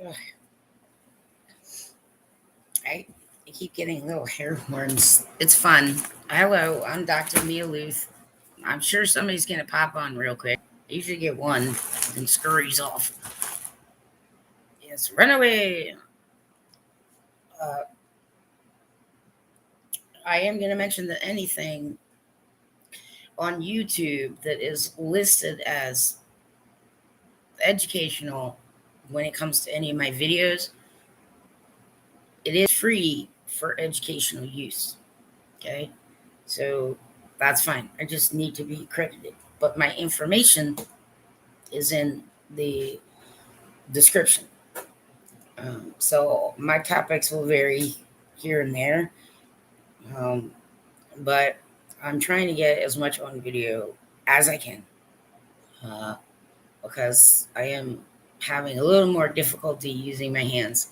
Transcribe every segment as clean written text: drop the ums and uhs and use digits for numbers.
Ugh, I keep getting little hair horns. It's fun. Hello, I'm Dr. Mia Luth. I'm sure somebody's going to pop on real quick. I usually get one and scurries off. Yes, run away. Uh, I am going to mention that anything on YouTube that is listed as educational when it comes to any of my videos, it is free for educational use. Okay. So that's fine. I just need to be credited. But my information is in the description. So my topics will vary here and there. Um, but I'm trying to get as much on video as I can uh, because I am having a little more difficulty using my hands.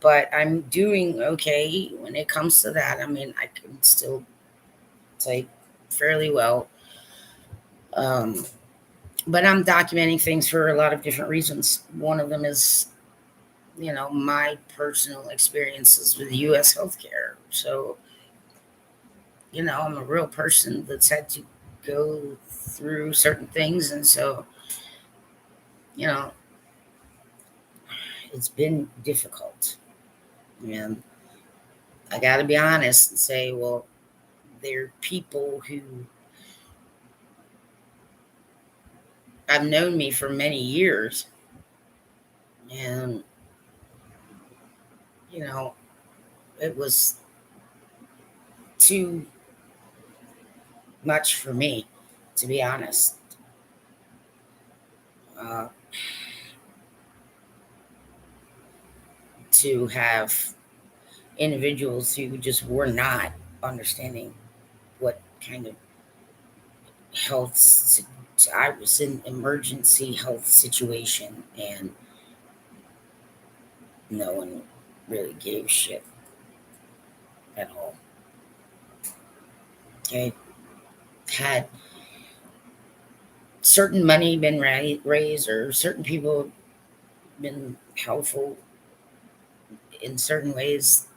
But I'm doing okay when it comes to that. I mean, I can still type fairly well. Um, but I'm documenting things for a lot of different reasons. One of them is, my personal experiences with U.S. healthcare. So, I'm a real person that's had to go through certain things. And so, you know, it's been difficult. And I got to be honest and say, well, there are people who have known me for many years. And, you know, it was too much for me, to be honest. Uh, to have individuals who just were not understanding what kind of health. I was in emergency health situation, and no one really gave a shit at all. Okay, had certain money been raised, or certain people been helpful in certain ways,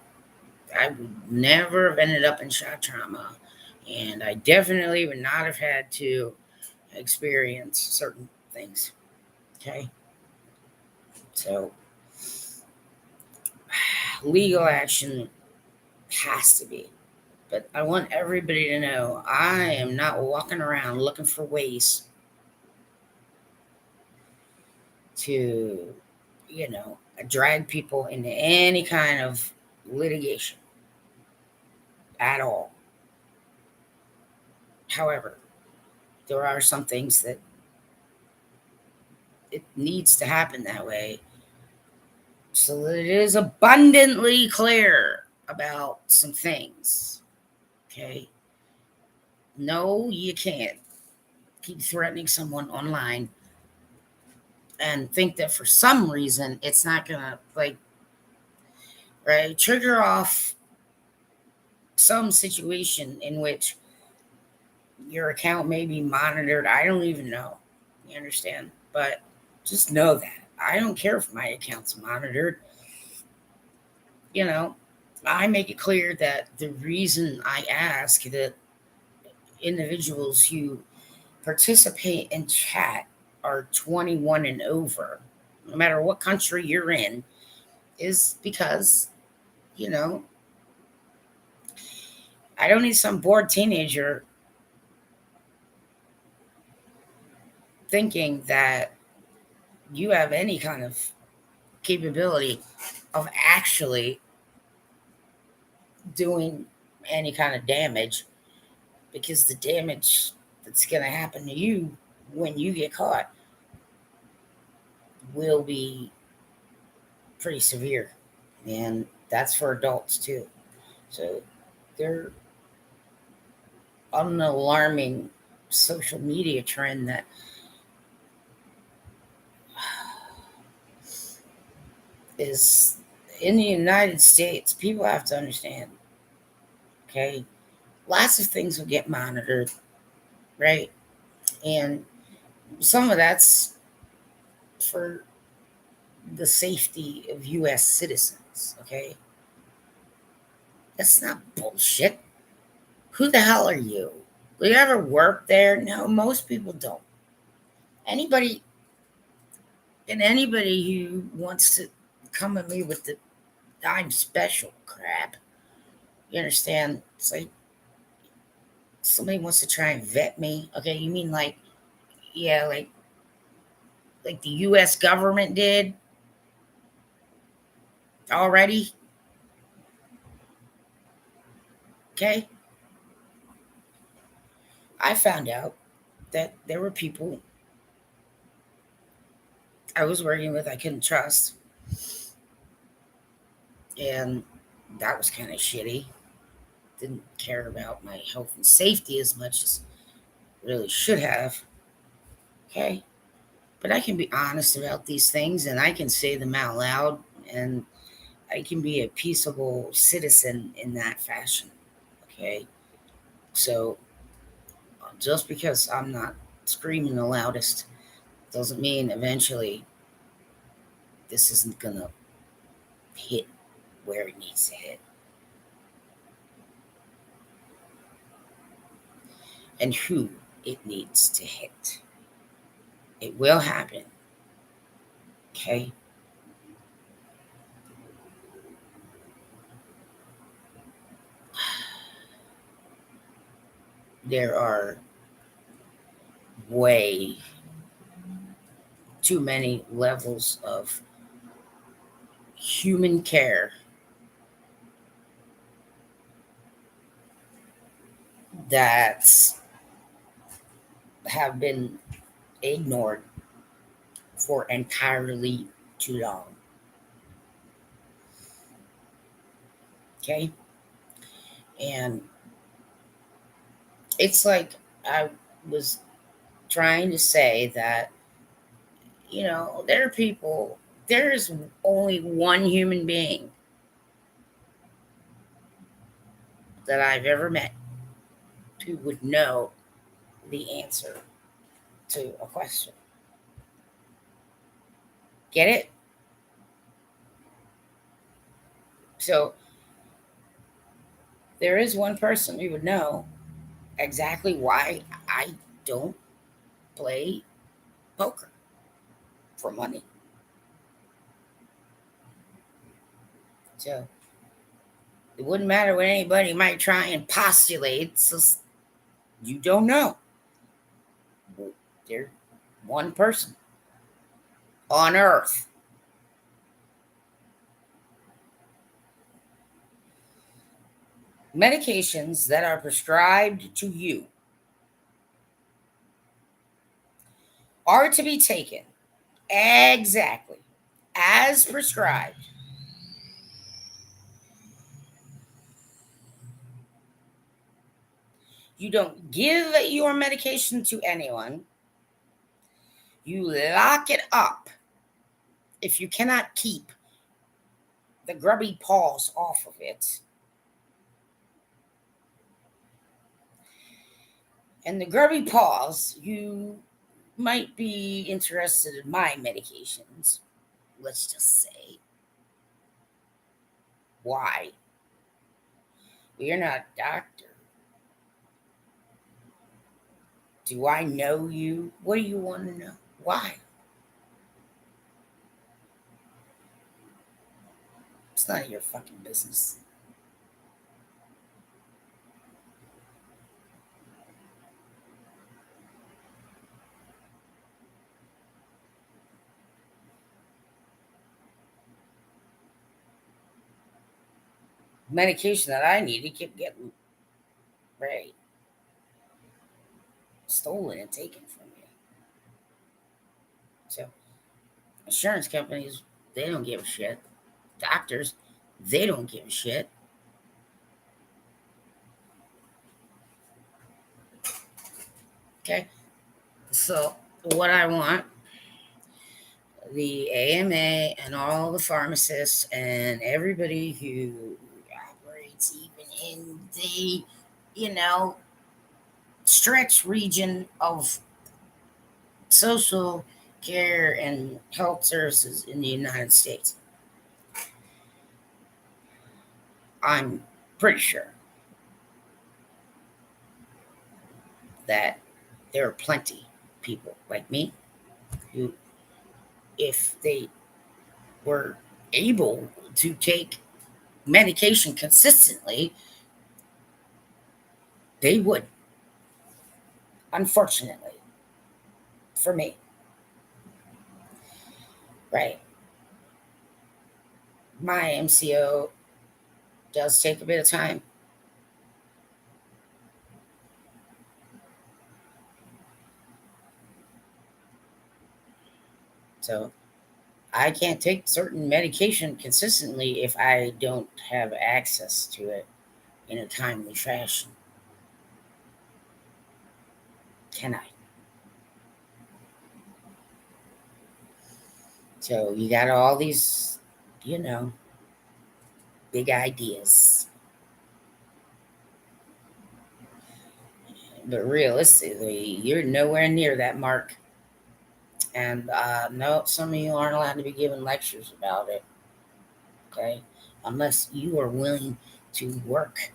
I would never have ended up in shock trauma, and I definitely would not have had to experience certain things. Okay, so legal action has to be. But I want everybody to know I am not walking around looking for ways to, drag people into any kind of litigation at all. However, there are some things that it needs to happen that way so that it is abundantly clear about some things. Okay. No, you can't keep threatening someone online and think that for some reason it's not gonna, like, right, trigger off some situation in which your account may be monitored. I don't even know. You understand? But just know that I don't care if my account's monitored. You know, I make it clear that the reason I ask that individuals who participate in chat are 21 and over, no matter what country you're in, is because, you know, I don't need some bored teenager thinking that you have any kind of capability of actually doing any kind of damage, because the damage that's going to happen to you when you get caught will be pretty severe. And that's for adults too. So they're on an alarming social media trend that is in the United States. People have to understand, okay? Lots of things will get monitored, right? And some of that's for the safety of U.S. citizens. Okay, that's not bullshit. Who the hell are you? Do you ever work there? No, most people don't. Anybody anybody who wants to come at me with the I'm special crap, you understand? It's like somebody wants to try and vet me. Okay, you mean like, yeah, like the U.S. government did already? Okay, I found out that there were people I was working with I couldn't trust, and that was kind of shitty. Didn't care about my health and safety as much as really should have. Okay, but I can be honest about these things, and I can say them out loud, and I can be a peaceable citizen in that fashion. Okay, so just because I'm not screaming the loudest doesn't mean eventually this isn't gonna hit where it needs to hit. And who it needs to hit. It will happen. Okay? There are way too many levels of human care that have been ignored for entirely too long. Okay? And it's like I was trying to say that, there are people, there's only one human being that I've ever met who would know the answer to a question. Get it? So there is one person who would know exactly why I don't play poker for money. So it wouldn't matter what anybody might try and postulate. So you don't know. There's one person on earth. Medications that are prescribed to you are to be taken exactly as prescribed. You don't give your medication to anyone. You lock it up if you cannot keep the grubby paws off of it. And the grubby paws, you might be interested in my medications. Let's just say. Why? You're not a doctor. Do I know you? What do you want to know? Why? It's none of your fucking business. Medication that I needed kept getting right stolen and taken from me. So insurance companies, they don't give a shit. Doctors, they don't give a shit. Okay. So what I want, the AMA and all the pharmacists and everybody who operates even in the, you know, stretch region of social care and health services in the United States, I'm pretty sure that there are plenty of people like me who, if they were able to take medication consistently, they would. Unfortunately, for me, right? My MCO does take a bit of time. So I can't take certain medication consistently if I don't have access to it in a timely fashion. Can I? So you got all these, you know, big ideas. But realistically, you're nowhere near that mark. And no, some of you aren't allowed to be giving lectures about it, okay? Unless you are willing to work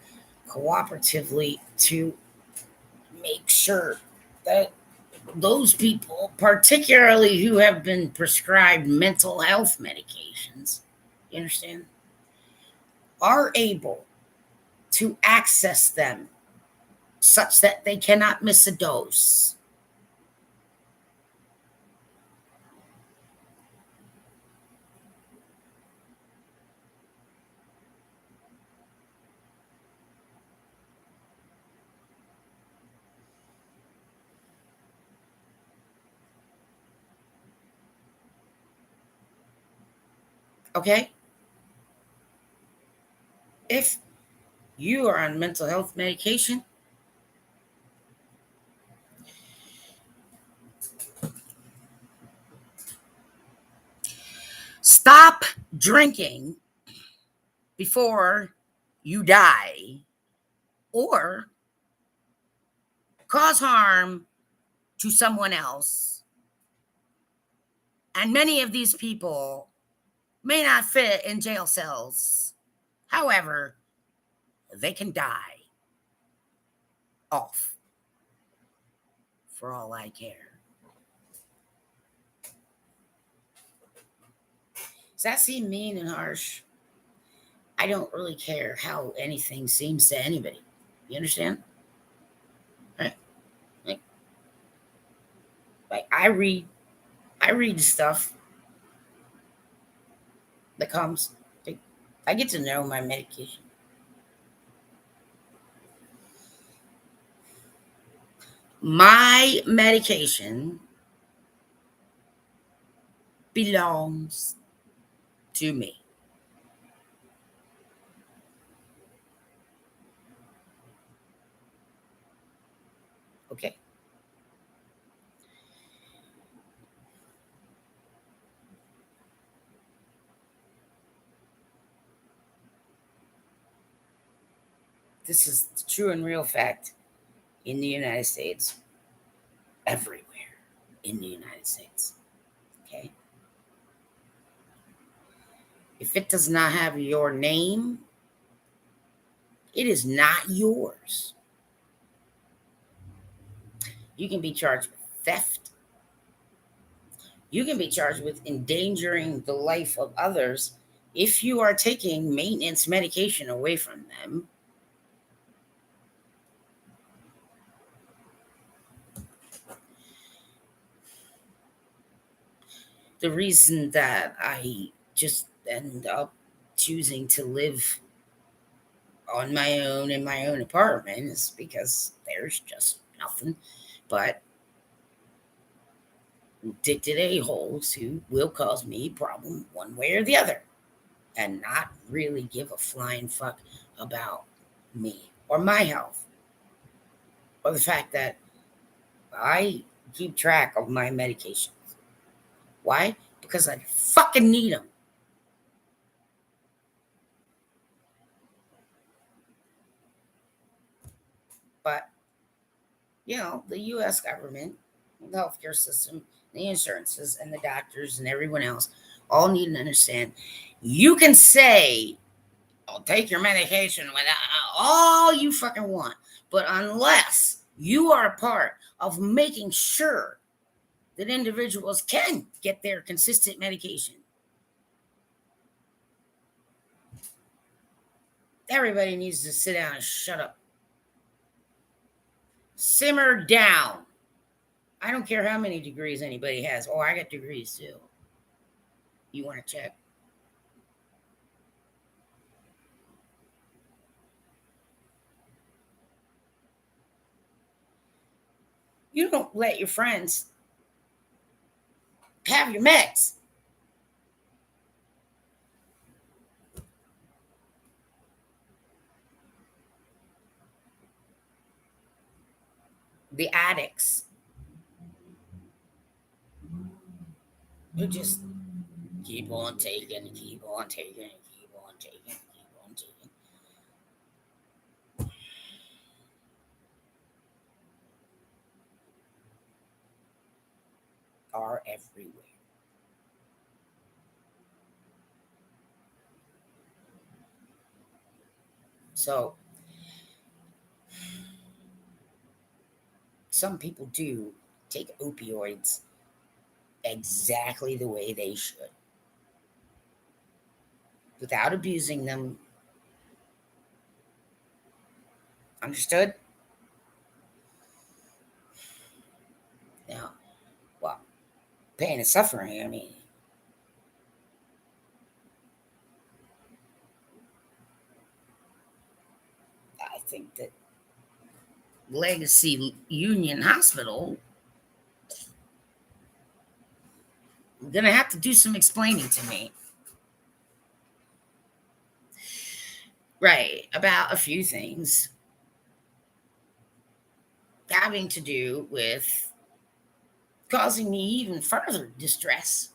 cooperatively to make sure that those people, particularly who have been prescribed mental health medications, you understand, are able to access them such that they cannot miss a dose. Okay? If you are on mental health medication, stop drinking before you die or cause harm to someone else. And many of these people may not fit in jail cells. However, they can die off for all I care. Does that seem mean and harsh? I don't really care how anything seems to anybody. You understand? Right? Like, like I read stuff that comes. Like, I get to know my medication. My medication belongs to me. Okay. This is the true and real fact in the United States, everywhere in the United States. Okay. If it does not have your name, it is not yours. You can be charged with theft. You can be charged with endangering the life of others if you are taking maintenance medication away from them. The reason that I just end up choosing to live on my own in my own apartment is because there's just nothing but addicted a-holes who will cause me a problem one way or the other and not really give a flying fuck about me or my health or the fact that I keep track of my medications. Why? Because I fucking need them. But, the US government, the healthcare system, the insurances and the doctors and everyone else all need to understand you can say, I'll take your medication without all you fucking want. But unless you are a part of making sure that individuals can get their consistent medication, everybody needs to sit down and shut up. Simmer down. I don't care how many degrees anybody has. Oh, I got degrees too. You want to check? You don't let your friends have your meds. The addicts who just keep on taking, keep on taking, keep on taking, keep on taking. Are everywhere. So some people do take opioids exactly the way they should without abusing them. Understood? Now, well, pain and suffering, I mean, I think that Legacy Union Hospital gonna have to do some explaining to me. Right, about a few things having to do with causing me even further distress.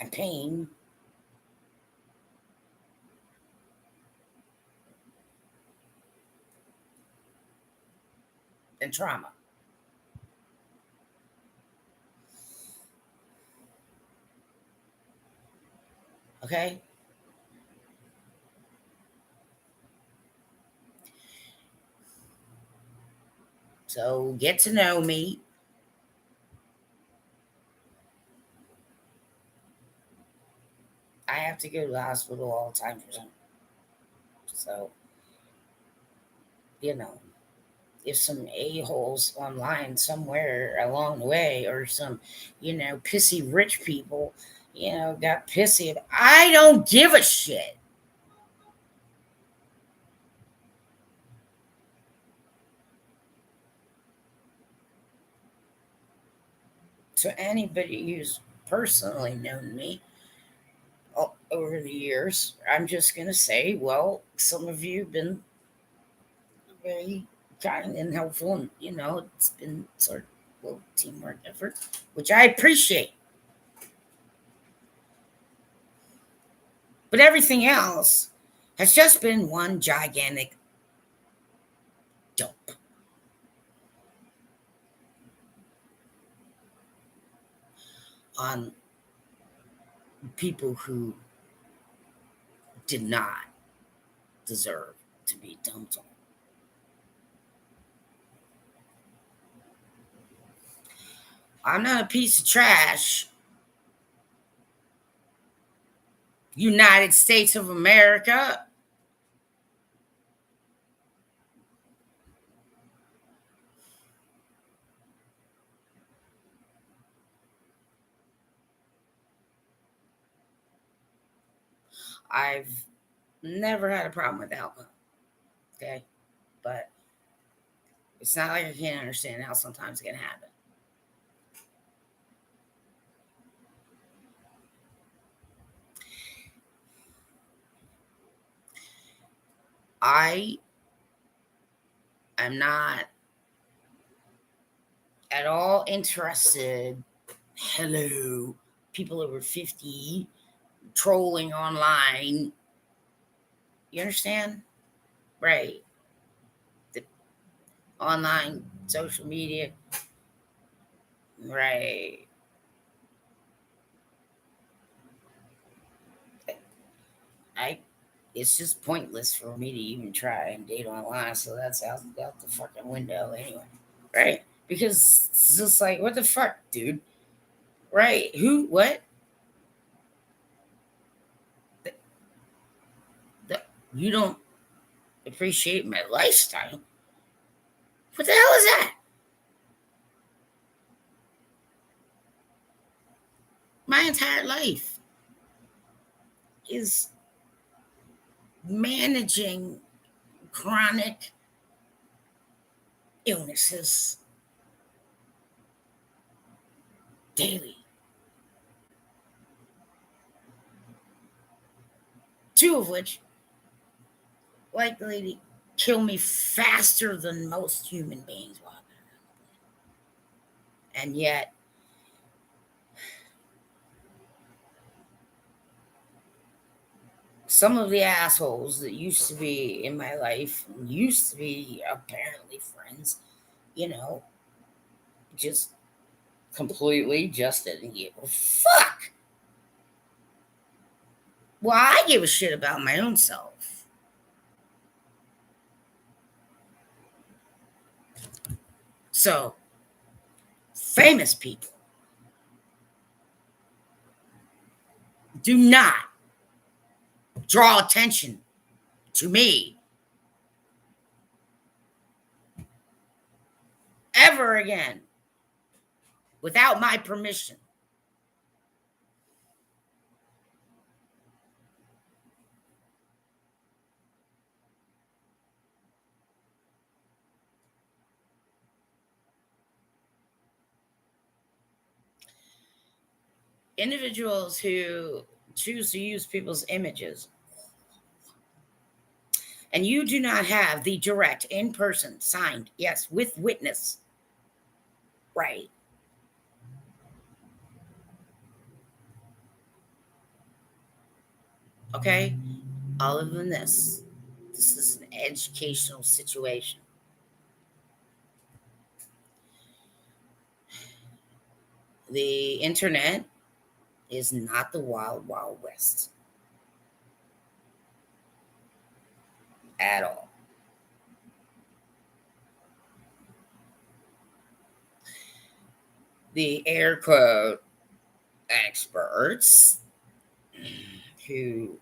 And pain and trauma. Okay? So get to know me. I have to go to the hospital all the time for something. So, you know, if some a-holes online somewhere along the way or some, pissy rich people, got pissy. I don't give a shit. So anybody who's personally known me over the years, I'm just going to say, well, some of you have been very kind and helpful, and it's been sort of a little teamwork effort, which I appreciate. But everything else has just been one gigantic dump on people who did not deserve to be dumped on. I'm not a piece of trash. United States of America. I've never had a problem with alcohol. Okay. But it's not like I can't understand how sometimes it can happen. I am not at all interested. Hello, people over 50 trolling online. You understand? Right. The online social media. Right. I it's just pointless for me to even try and date online, so that's out the fucking window anyway. Right? Because it's just like, what the fuck, dude? Right? Who? What? The, the, you don't appreciate my lifestyle? What the hell is that? My entire life is managing chronic illnesses daily. Two of which likely to kill me faster than most human beings walk. And yet, some of the assholes that used to be in my life, used to be apparently friends, you know, just completely just didn't give a fuck. Well, I give a shit about my own self. So, famous people do not draw attention to me ever again without my permission. Individuals who choose to use people's images and you do not have the direct in person signed, yes, with witness, right? Okay. Other than this is an educational situation. The internet is not the wild, wild west at all. The air quote experts who,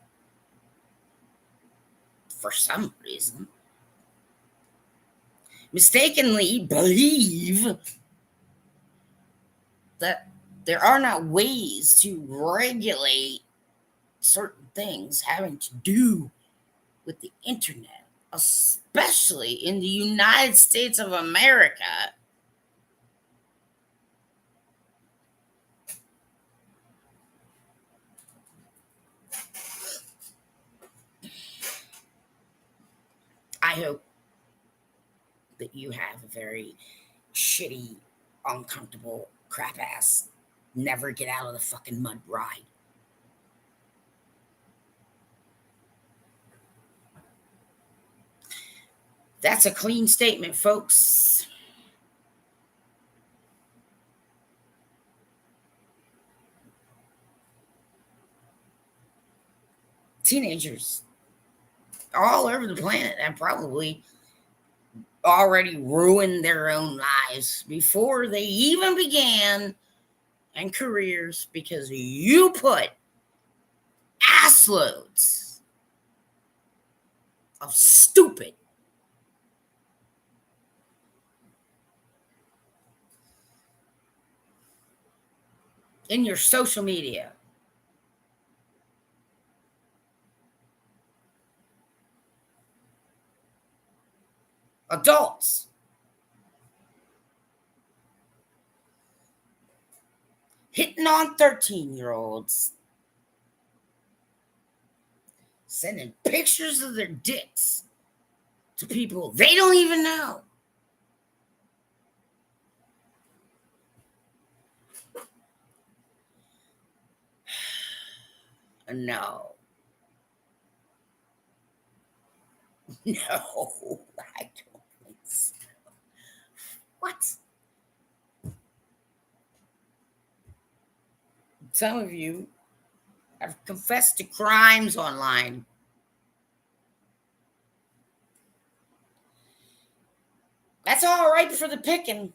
for some reason, mistakenly believe that there are not ways to regulate certain things having to do with the internet, especially in the United States of America. I hope that you have a very shitty, uncomfortable, crap ass, never get out of the fucking mud ride. That's a clean statement, folks. Teenagers all over the planet have probably already ruined their own lives before they even began and careers because you put assloads of stupid in your social media. Adults hitting on 13-year-olds, sending pictures of their dicks to people they don't even know. No. No, I don't think so. What? Some of you have confessed to crimes online. That's all right for the picking.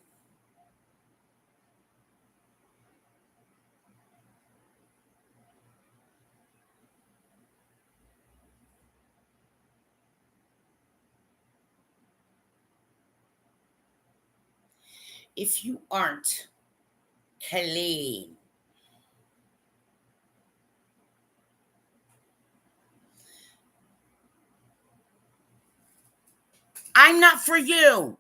If you aren't clean, I'm not for you.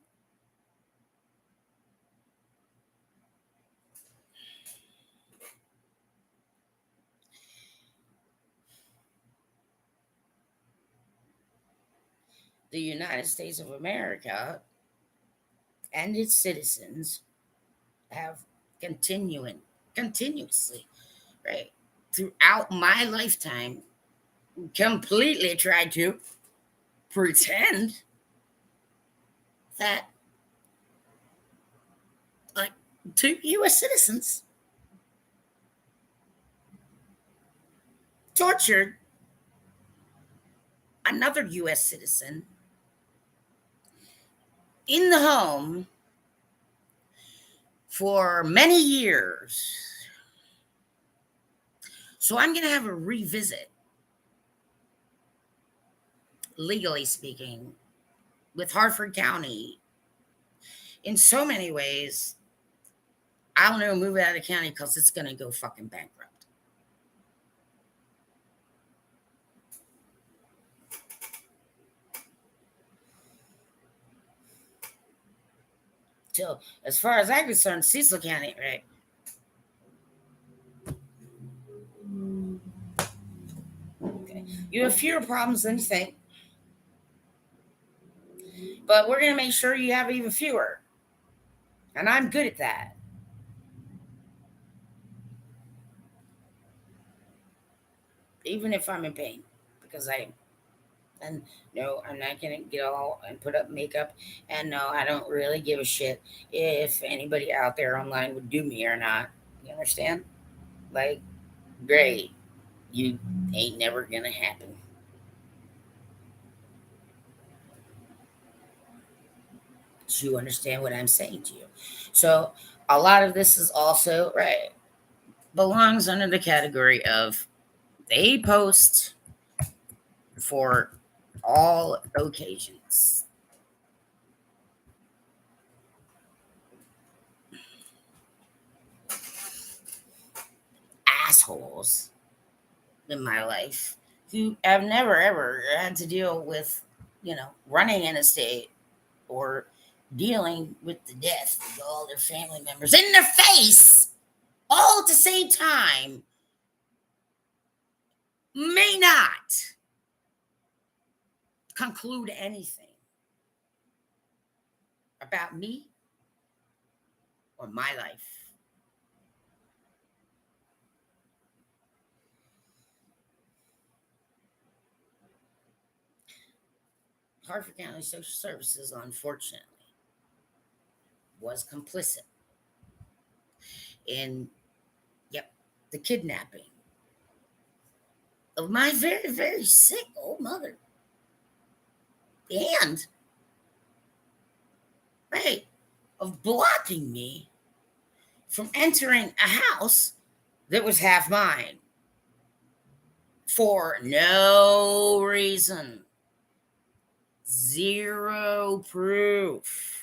The United States of America and its citizens have continuously, right, throughout my lifetime, completely tried to pretend that, like, two U.S. citizens tortured another U.S. citizen in the home for many years. So I'm going to have a revisit, legally speaking, with Hartford County. In so many ways, I don't know, move out of the county because it's going to go fucking bankrupt. So, as far as I'm concerned, Cecil County, right? Okay. You have fewer problems than you think, but we're going to make sure you have even fewer. And I'm good at that. Even if I'm in pain, because I and no, I'm not gonna get all and put up makeup. And no, I don't really give a shit if anybody out there online would do me or not. You understand? Like, great, you ain't never gonna happen. Do you understand what I'm saying to you? So a lot of this is also right belongs under the category of they post for all occasions. Assholes in my life who have never ever had to deal with, running an estate or dealing with the death of all their family members in their face all at the same time may not conclude anything about me or my life. Hartford County Social Services, unfortunately, was complicit in, yep, the kidnapping of my very, very sick old mother. And, right, of blocking me from entering a house that was half mine for no reason. Zero proof.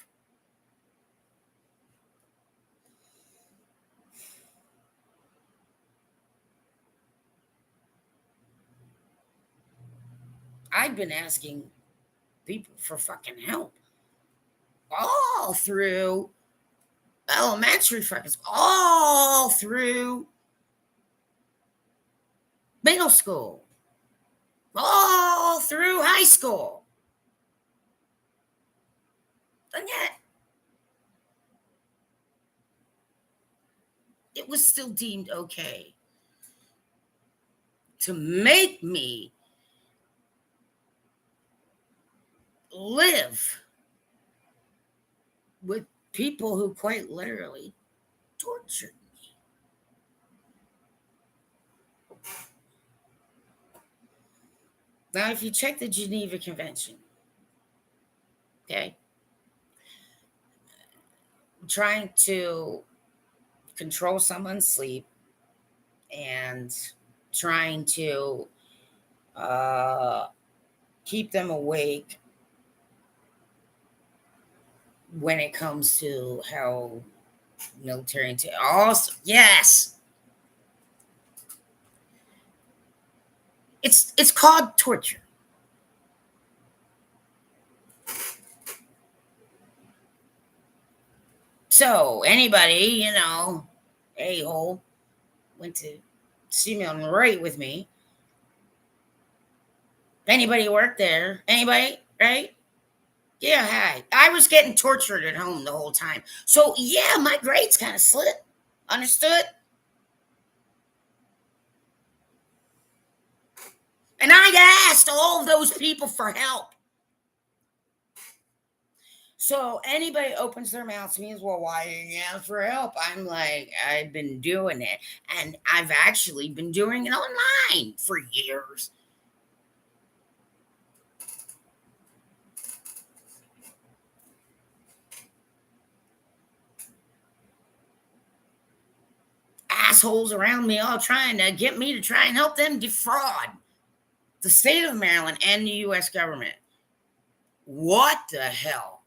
I've been asking people for fucking help all through elementary fucking school, all through middle school, all through high school. And yet, it was still deemed okay to make me live with people who quite literally tortured me. Now, if you check the Geneva Convention, okay, trying to control someone's sleep and trying to uh, keep them awake when it comes to how military also, yes, it's called torture. So anybody, a-hole went to see me on the right with me. Anybody worked there? Anybody? Right? Yeah, hi. I was getting tortured at home the whole time. So yeah, my grades kind of slipped. Understood? And I asked all of those people for help. So anybody opens their mouth to me as well, why didn't you ask for help? I'm like, I've been doing it. And I've actually been doing it online for years. Assholes around me all trying to get me to try and help them defraud the state of Maryland and the U.S. government. What the hell?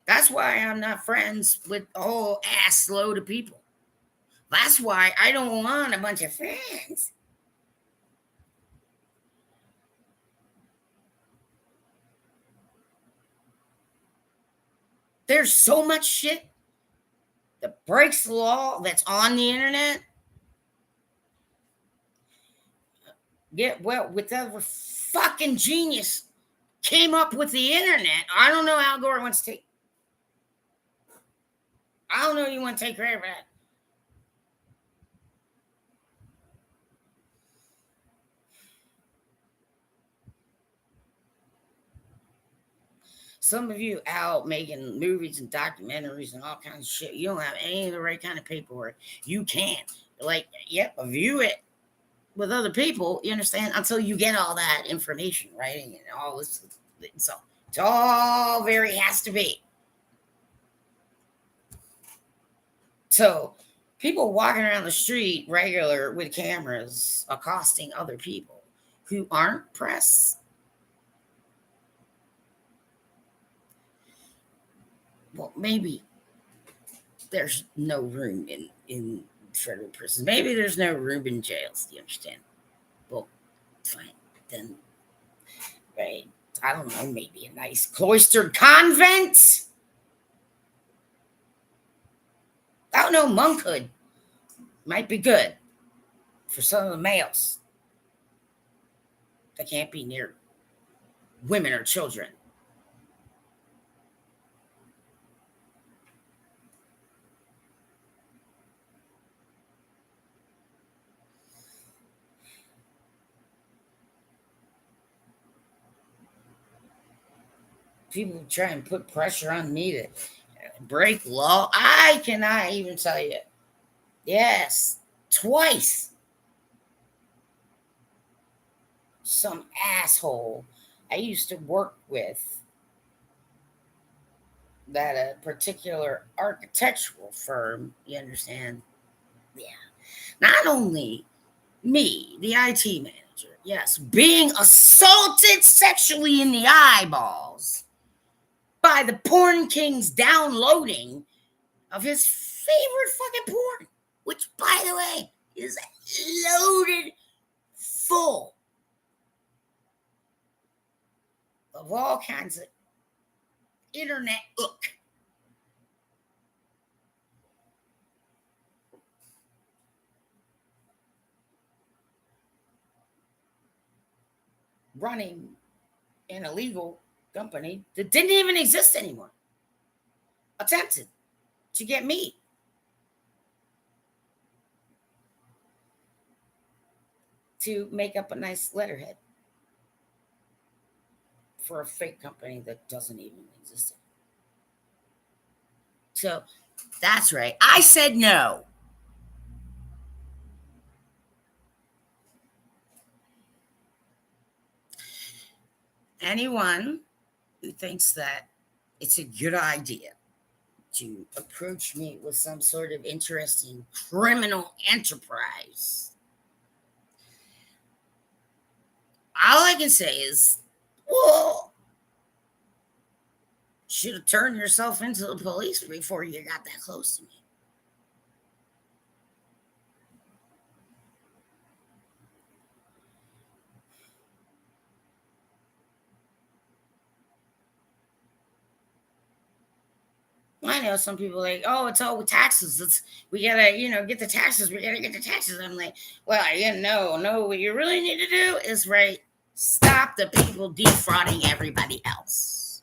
That's why I'm not friends with a whole ass load of people. That's why I don't want a bunch of friends. There's so much shit that breaks the law that's on the internet. Yeah, well, whatever fucking genius came up with the internet, I don't know how Gore wants to take. I don't know you want to take credit for that. Some of you out making movies and documentaries and all kinds of shit, you don't have any of the right kind of paperwork. You can't. Like, yep, view it with other people, you understand, until you get all that information, right? And all this. So it's all very has to be. So people walking around the street regular with cameras accosting other people who aren't press. Well, maybe there's no room in federal prisons. Maybe there's no room in jails. Do you understand? Well, fine. Then, right? I don't know. Maybe a nice cloistered convent. I don't know. Monkhood might be good for some of the males that can't be near women or children. People try and put pressure on me to break law. I cannot even tell you. Yes, twice. Some asshole I used to work with that a particular architectural firm, you understand? Yeah. Not only me, the IT manager, yes, being assaulted sexually in the eyeballs by the porn king's downloading of his favorite fucking porn, which, by the way, is loaded full of all kinds of internet ook. Running an illegal company that didn't even exist anymore. Attempted to get me to make up a nice letterhead. for a fake company that doesn't even exist. So that's right. I said no. Anyone who thinks that it's a good idea to approach me with some sort of interesting criminal enterprise, all I can say is, well, should have turned yourself into the police before you got that close to me. I know some people are like, oh, it's all with taxes. We gotta, get the taxes. We gotta get the taxes. I'm like, well, no. What you really need to do is stop the people defrauding everybody else.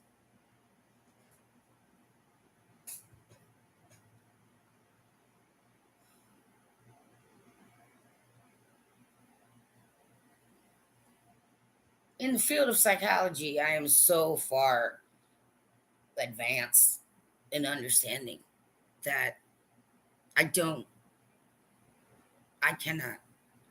In the field of psychology, I am so far advanced in understanding that I don't, I cannot,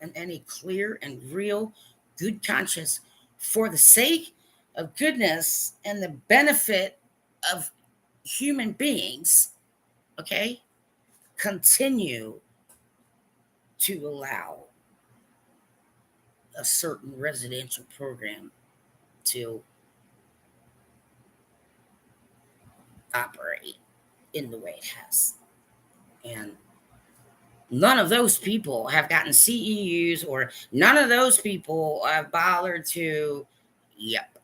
in any clear and real good conscience, for the sake of goodness and the benefit of human beings, okay, continue to allow a certain residential program to operate in the way it has. And none of those people have gotten CEUs, or none of those people have bothered to, yep.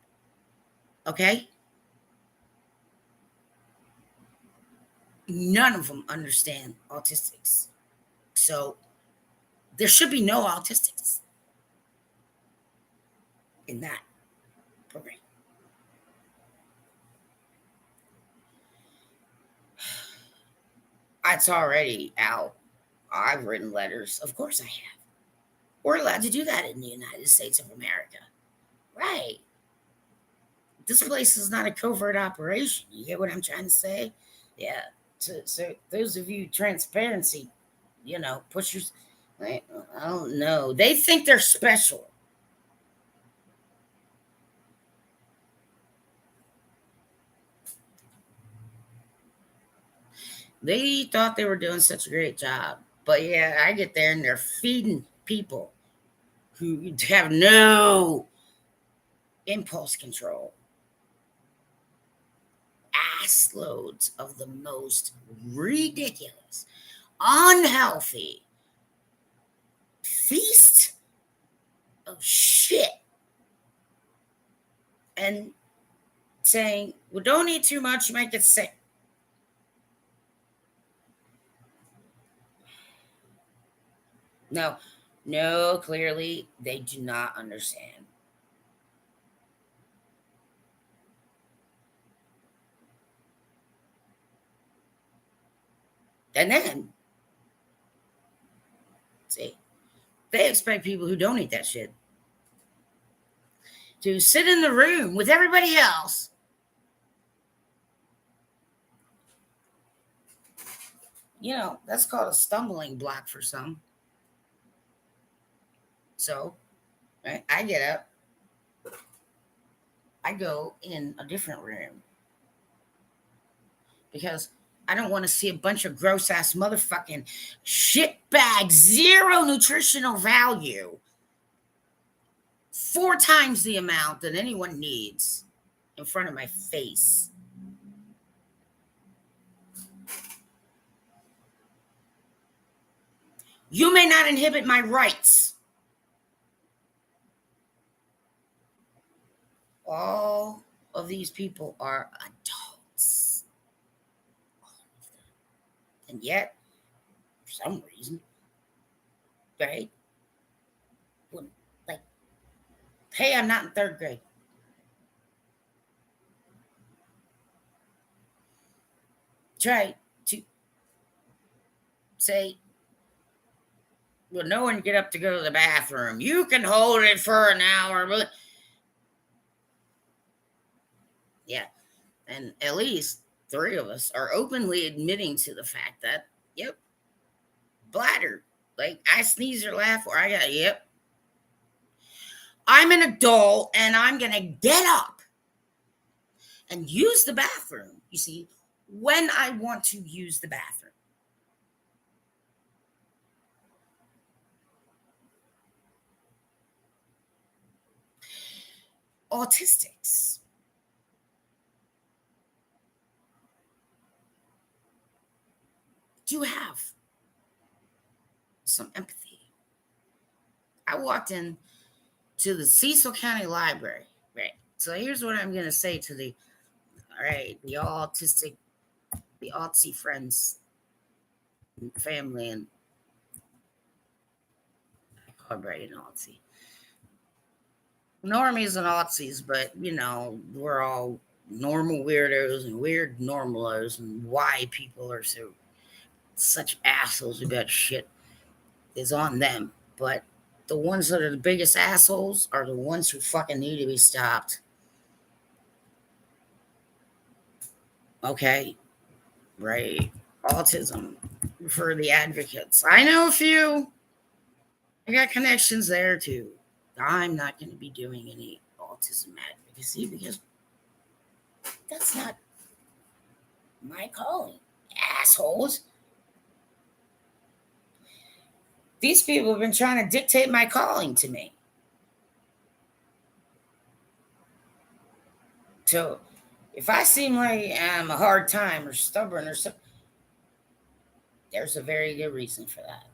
Okay? None of them understand autistics. So there should be no autistics in that program. It's already out. I've written letters. Of course I have. We're allowed to do that in the United States of America. Right. This place is not a covert operation. You get what I'm trying to say? Yeah. So those of you transparency, pushers, I don't know. They think they're special. They thought they were doing such a great job. But yeah, I get there and they're feeding people who have no impulse control ass loads of the most ridiculous, unhealthy feast of shit, and saying, well, don't eat too much, you might get sick. No, clearly they do not understand. And then, see, they expect people who don't eat that shit to sit in the room with everybody else. That's called a stumbling block for some. So, right, I get up, I go in a different room because I don't want to see a bunch of gross ass motherfucking shit bags, zero nutritional value, 4 times the amount that anyone needs in front of my face. You may not inhibit my rights. All of these people are adults. And yet, for some reason, right? Like, hey, I'm not in 3rd grade. Try to say, well, no one get up to go to the bathroom. You can hold it for an hour. But Yeah. And at least three of us are openly admitting to the fact that, yep, bladder. Like I sneeze or laugh or I got, yep. I'm an adult and I'm going to get up and use the bathroom, you see, when I want to use the bathroom. Autistics do have some empathy. I walked in to the Cecil County Library, right? So here's what I'm going to say to all right, the autistic, the Autsy friends, and family, and I call everybody an Autsy. Normies and Autsies, but we're all normal weirdos and weird normalos, and why people are such assholes about shit is on them. But the ones that are the biggest assholes are the ones who fucking need to be stopped. Okay, right. Autism for the advocates. I know a few. I got connections there too. I'm not going to be doing any autism advocacy because that's not my calling. Assholes. These people have been trying to dictate my calling to me. So if I seem like I'm a hard time or stubborn or something, there's a very good reason for that.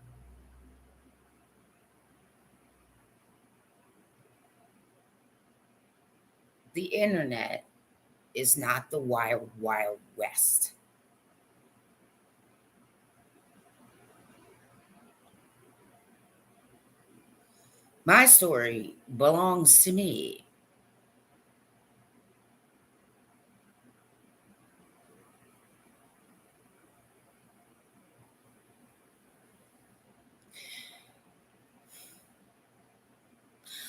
The internet is not the wild, wild west. My story belongs to me.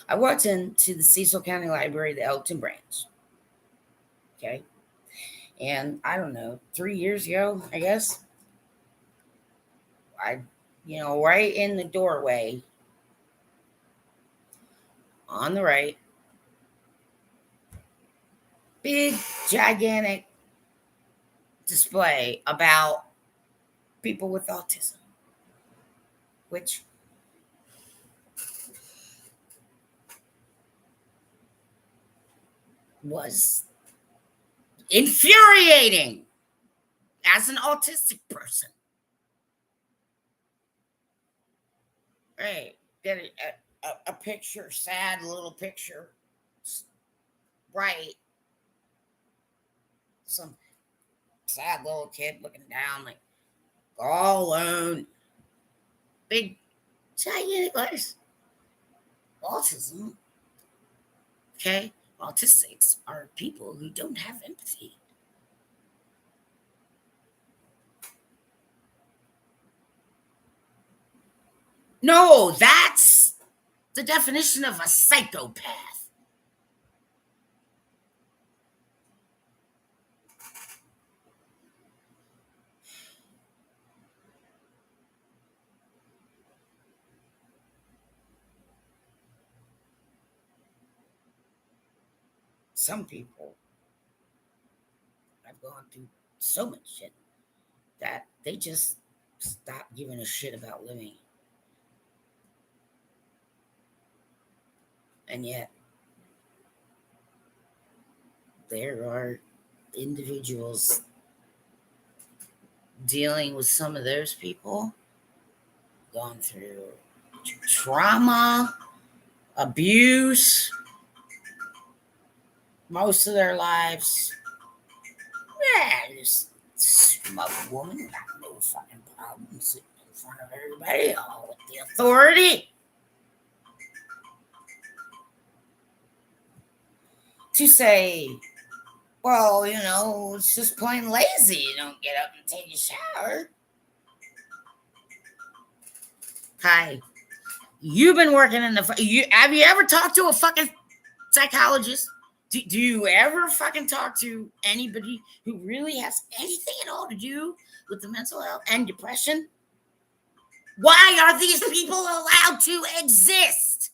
I walked into the Cecil County Library, the Elton branch. Okay. And I don't know, 3 years ago, I guess, I, right in the doorway on the right, big, gigantic display about people with autism, which was infuriating as an autistic person. Right. Get a picture, sad little picture, right? Some sad little kid looking down, like all alone, big, gigantic letters. Autism, okay? Autistics are people who don't have empathy. No, that's the definition of a psychopath. Some people have gone through so much shit that they just stop giving a shit about living. And yet, there are individuals dealing with some of those people, gone through trauma, abuse, most of their lives. Yeah, just smug woman, got no fucking problem sitting in front of everybody, all with the authority to say, well, it's just plain lazy. You don't get up and take a shower. Hi, you've been working in have you ever talked to a fucking psychologist? Do you ever fucking talk to anybody who really has anything at all to do with the mental health and depression? Why are these people allowed to exist?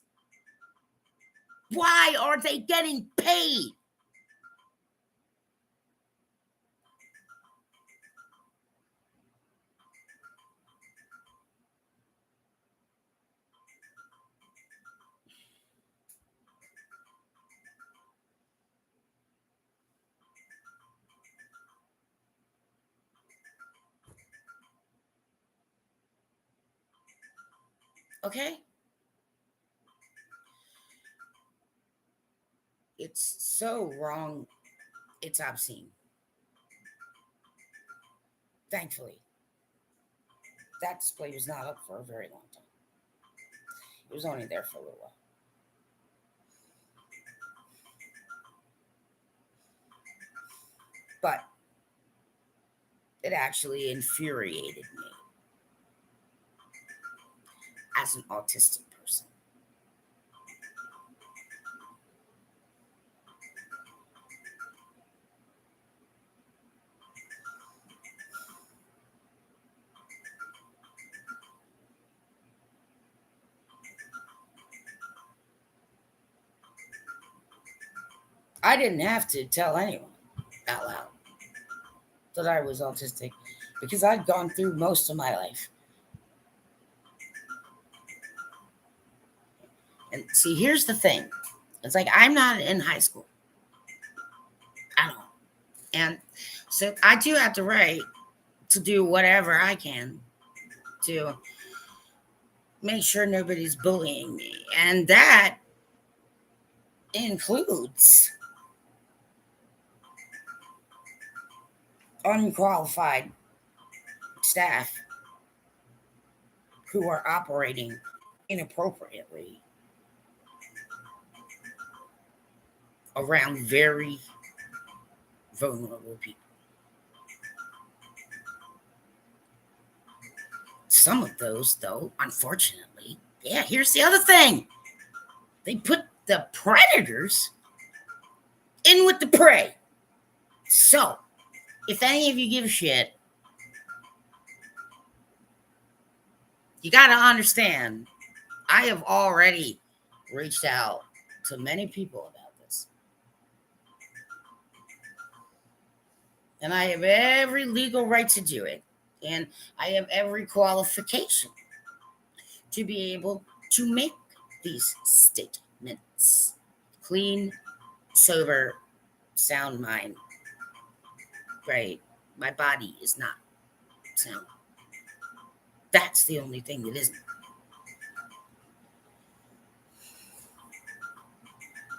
Why are they getting paid? Okay? It's so wrong. It's obscene. Thankfully, that display was not up for a very long time. It was only there for a little while. But it actually infuriated me as an autistic person. I didn't have to tell anyone out loud that I was autistic because I'd gone through most of my life. And see, here's the thing. It's like I'm not in high school at all. And so I do have the right to do whatever I can to make sure nobody's bullying me. And that includes unqualified staff who are operating inappropriately around very vulnerable people. Some of those, though, unfortunately, yeah, here's the other thing. They put the predators in with the prey. So, if any of you give a shit, you got to understand, I have already reached out to many people about this. And I have every legal right to do it. And I have every qualification to be able to make these statements. Clean, sober, sound mind. Right? My body is not sound. That's the only thing that isn't.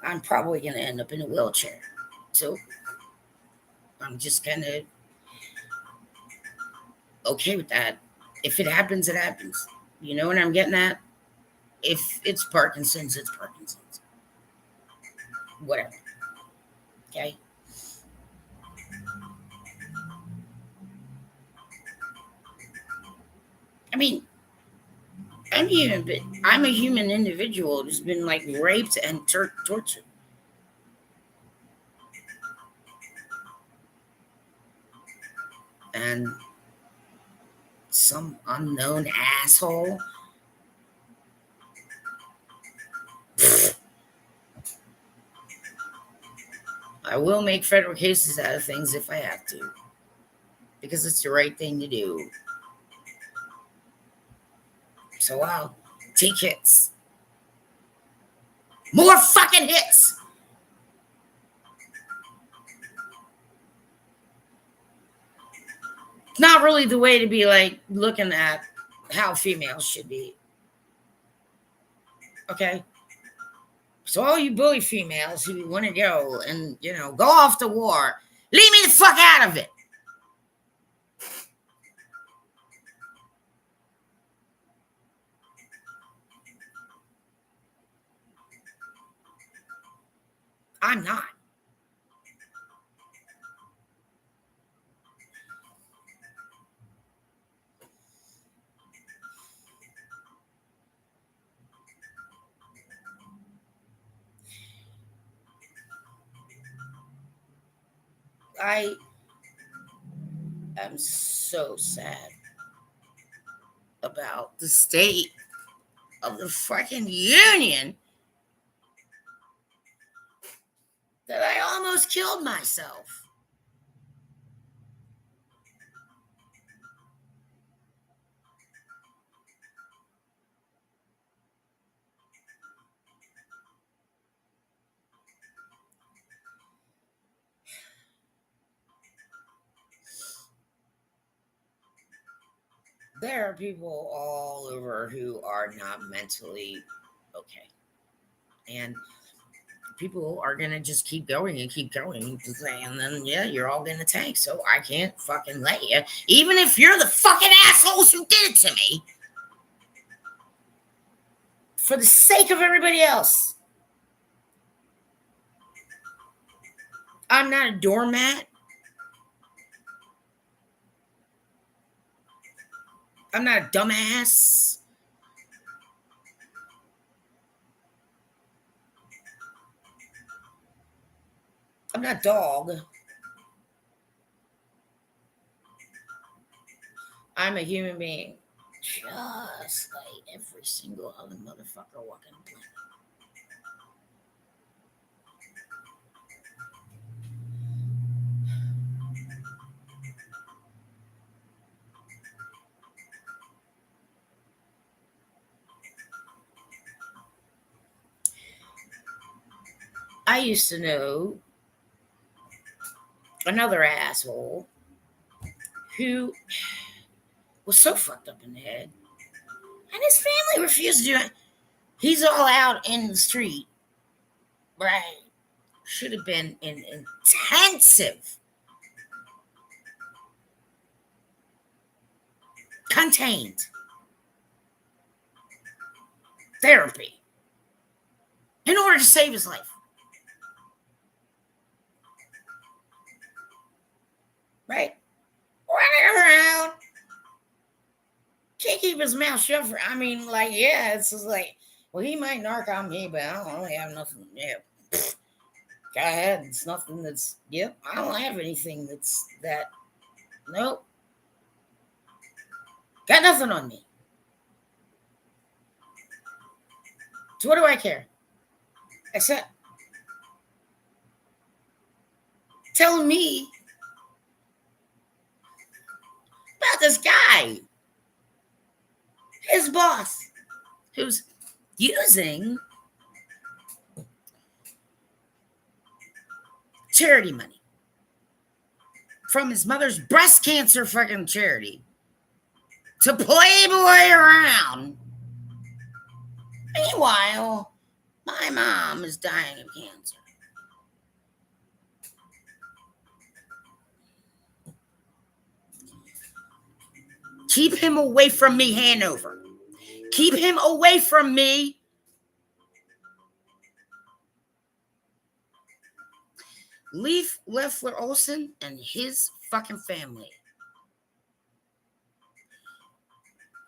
I'm probably going to end up in a wheelchair. So I'm just kind of okay with that. If it happens, it happens. You know what I'm getting at? If it's Parkinson's, it's Parkinson's. Whatever. Okay? I mean, I'm a human individual who's been like raped and tortured. And some unknown asshole. I will make federal cases out of things if I have to, because it's the right thing to do. So I'll take hits. More fucking hits. Not really the way to be like looking at how females should be. Okay? So all you bully females who want to go and, go off to war, leave me the fuck out of it. I'm not. I am so sad about the state of the fucking union that I almost killed myself. There are people all over who are not mentally okay. And people are going to just keep going and keep going. And then, yeah, you're all going to tank. So I can't fucking let you. Even if you're the fucking assholes who did it to me. For the sake of everybody else. I'm not a doormat. I'm not a dumbass. I'm not a dog. I'm a human being. Just like every single other motherfucker walking the planet. I used to know another asshole who was so fucked up in the head, and his family refused to do it. He's all out in the street, right? Should have been in intensive contained therapy in order to save his life. Right? Running around. Can't keep his mouth shut for, I mean, like, yeah, it's just like, well, he might narc on me, but I don't really have nothing. Yeah. Go ahead. It's nothing that's, yep. I don't have anything that's that. Nope. Got nothing on me. So what do I care? Except telling me about this guy, his boss, who's using charity money from his mother's breast cancer fucking charity to playboy around. Meanwhile, my mom is dying of cancer. Keep him away from me, Hanover. Keep him away from me. Leave Leffler Olson and his fucking family.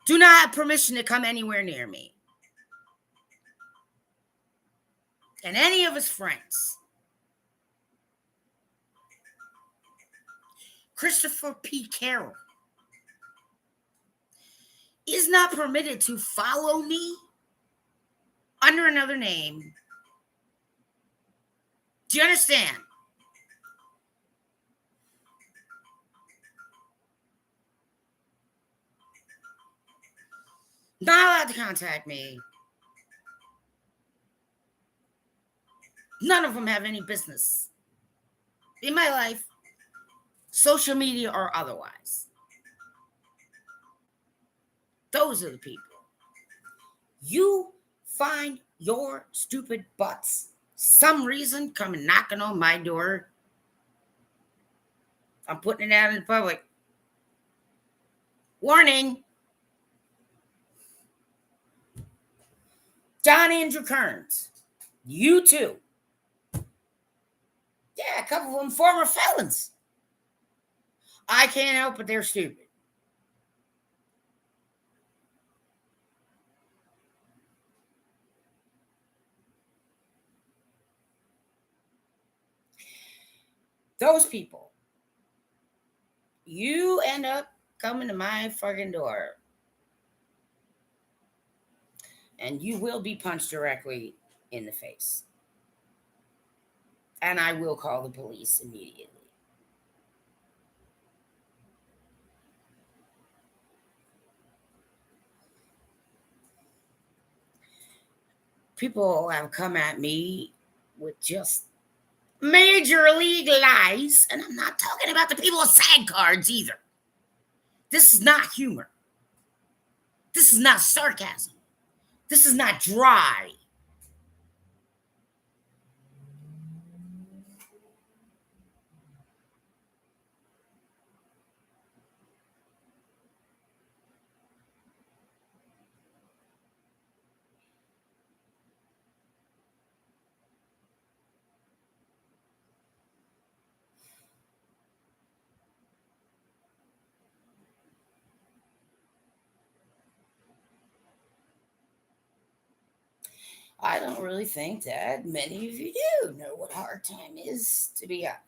Do not have permission to come anywhere near me. And any of his friends. Christopher P. Carroll is not permitted to follow me under another name. Do you understand? Not allowed to contact me. None of them have any business in my life, social media or otherwise. Those are the people. You find your stupid butts some reason coming knocking on my door. I'm putting it out in the public. Warning. John Andrew Kearns. You too. Yeah, a couple of them former felons. I can't help but they're stupid. Those people You end up coming to my fucking door and you will be punched directly in the face. And I will call the police immediately. People have come at me with just major league lies, and I'm not talking about the people with SAG cards either. This is not humor. This is not sarcasm. This is not dry. I don't really think that many of you do know what hard time is, to be honest.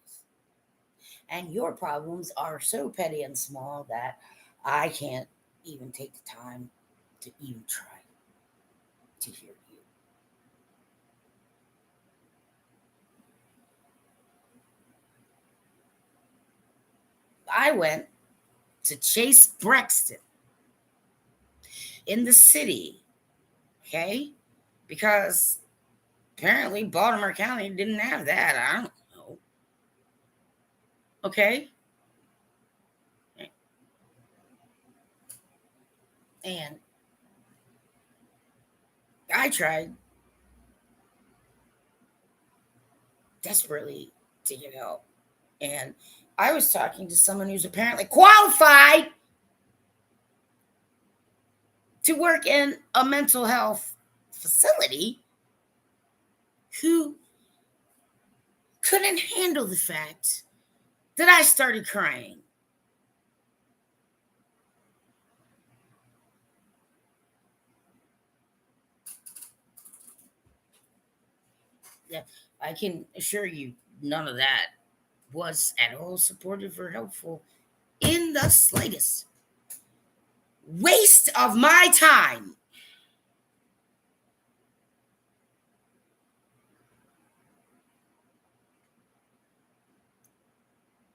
And your problems are so petty and small that I can't even take the time to even try to hear you. I went to Chase Brexton in the city, okay? Because apparently Baltimore County didn't have that. I don't know. Okay? And I tried desperately to get help. And I was talking to someone who's apparently qualified to work in a mental health facility who couldn't handle the fact that I started crying. Yeah, I can assure you, none of that was at all supportive or helpful in the slightest. Waste of my time.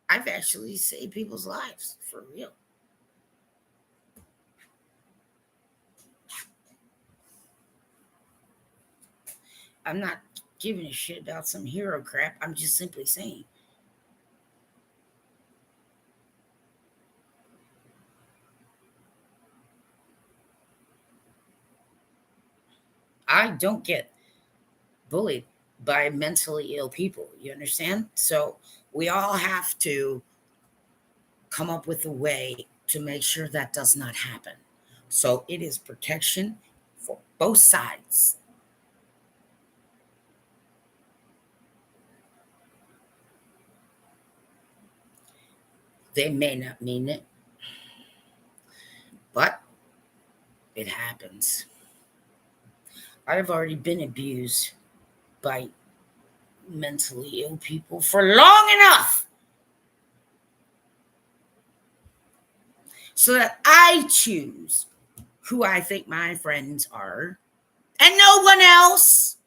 I've actually saved people's lives for real. I'm not giving a shit about some hero crap. I'm just simply saying. I don't get bullied by mentally ill people. You understand? So we all have to come up with a way to make sure that does not happen. So it is protection for both sides. They may not mean it, but it happens. I've already been abused by mentally ill people for long enough so that I choose who I think my friends are and no one else.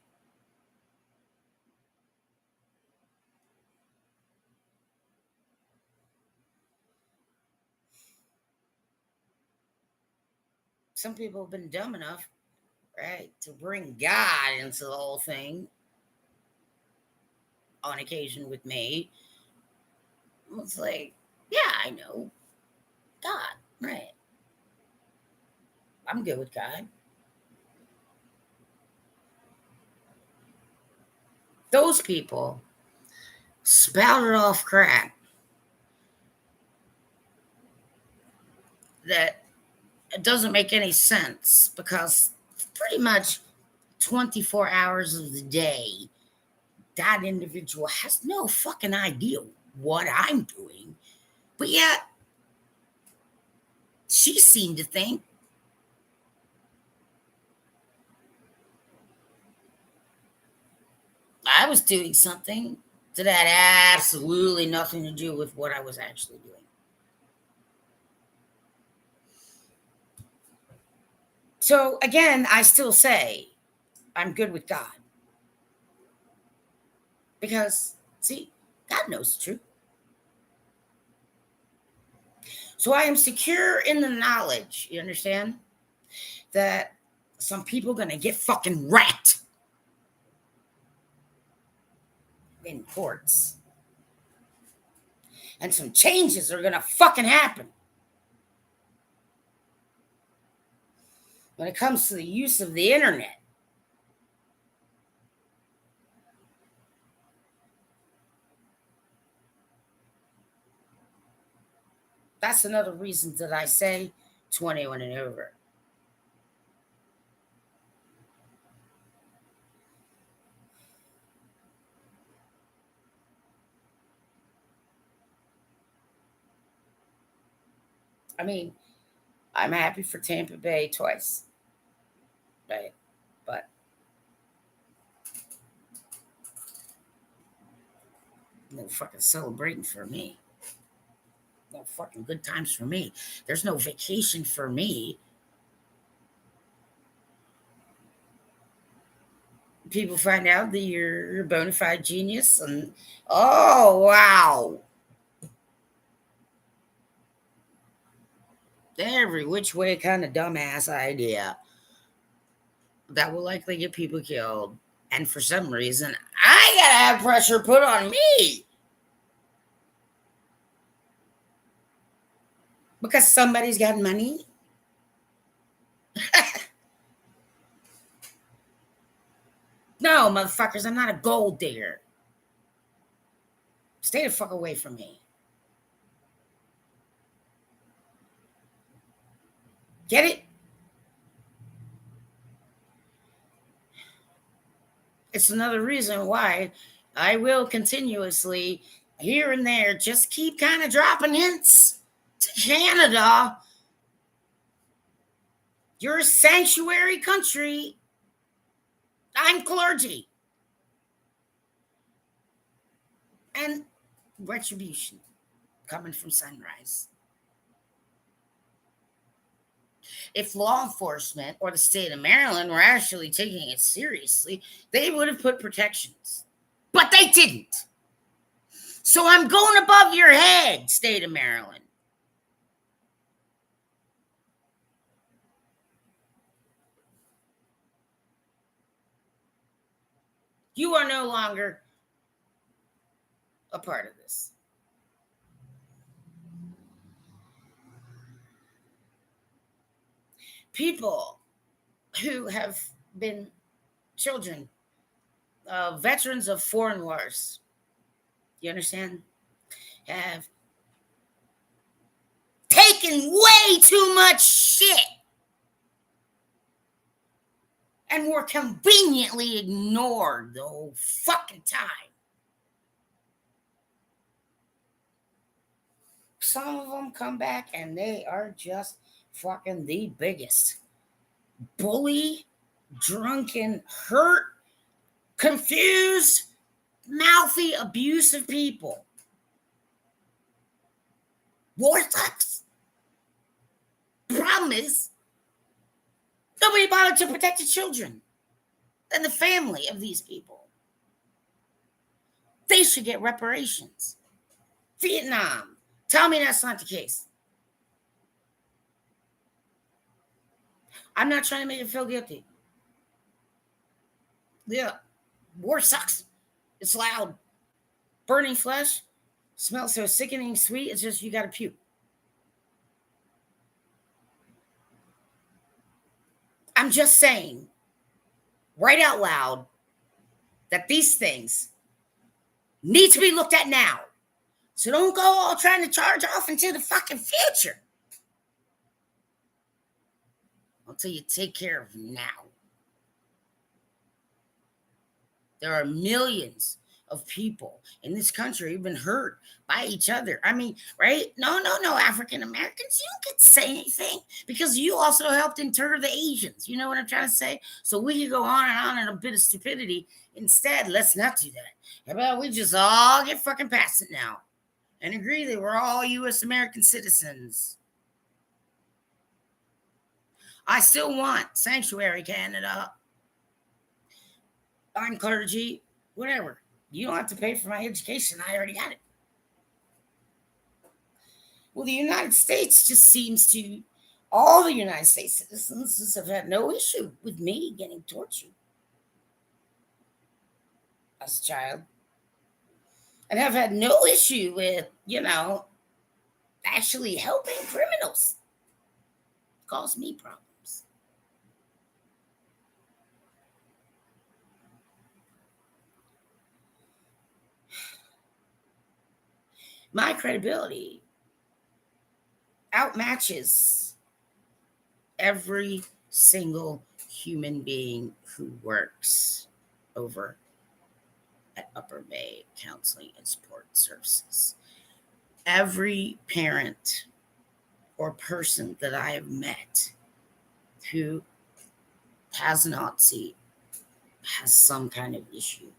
Some people have been dumb enough, right, to bring God into the whole thing on occasion with me. It's like, yeah, I know God, right? I'm good with God. Those people spouted off crap that it doesn't make any sense because pretty much 24 hours of the day, that individual has no fucking idea what I'm doing. But yet, she seemed to think I was doing something that had absolutely nothing to do with what I was actually doing. So again, I still say I'm good with God. Because, see, God knows the truth. So I am secure in the knowledge, you understand, that some people are going to get fucking wrecked in courts. And some changes are going to fucking happen. When it comes to the use of the internet. That's another reason that I say 21 and over. I mean, I'm happy for Tampa Bay twice. Right? But no fucking celebrating for me. No fucking good times for me. There's no vacation for me. People find out that you're a bona fide genius, and oh wow, every which way kind of dumbass idea that will likely get people killed. And for some reason, I gotta have pressure put on me because somebody's got money. No, motherfuckers, I'm not a gold digger. Stay the fuck away from me. Get it? It's another reason why I will continuously, here and there, just keep kind of dropping hints to Canada. You're a sanctuary country. I'm clergy. And retribution coming from Sunrise. If law enforcement or the state of Maryland were actually taking it seriously, they would have put protections. But they didn't. So I'm going above your head, state of Maryland. You are no longer a part of this. People who have been children, veterans of foreign wars, you understand, have taken way too much shit and were conveniently ignored the whole fucking time. Some of them come back and they are just fucking the biggest bully, drunken, hurt, confused, mouthy, abusive people. War sucks. Problem is, nobody bothered to protect the children and the family of these people. They should get reparations. Vietnam. Tell me that's not the case. I'm not trying to make you feel guilty. Yeah, war sucks. It's loud. Burning flesh. Smells so sickening sweet, it's just you gotta puke. I'm just saying, right out loud, that these things need to be looked at now. So don't go all trying to charge off into the fucking future until you take care of now. There are millions of people in this country who've been hurt by each other. I mean, right? No, African Americans, you don't get to say anything because you also helped inter the Asians. You know what I'm trying to say? So we could go on and on in a bit of stupidity. Instead, let's not do that. How about we just all get fucking past it now and agree that we're all U.S. American citizens? I still want sanctuary, Canada. I'm clergy, whatever. You don't have to pay for my education. I already got it. Well, the United States just seems to, all the United States citizens just have had no issue with me getting tortured as a child and have had no issue with, actually helping criminals cause me problems. My credibility outmatches every single human being who works over at Upper Bay Counseling and Support Services. Every parent or person that I have met who has Nazi has some kind of issue.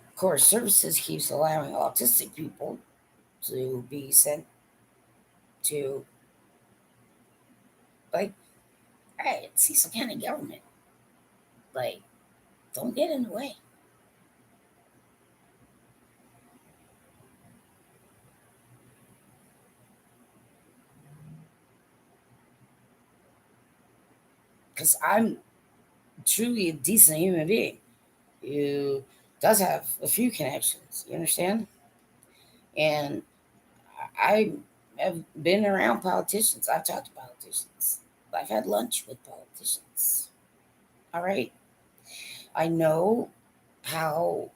Of course, services keeps allowing autistic people to be sent to, like, hey, it's Cecil County government. Like, don't get in the way. Because I'm truly a decent human being who does have a few connections. You understand? And I have been around politicians. I've talked to politicians. I've had lunch with politicians. All right. I know how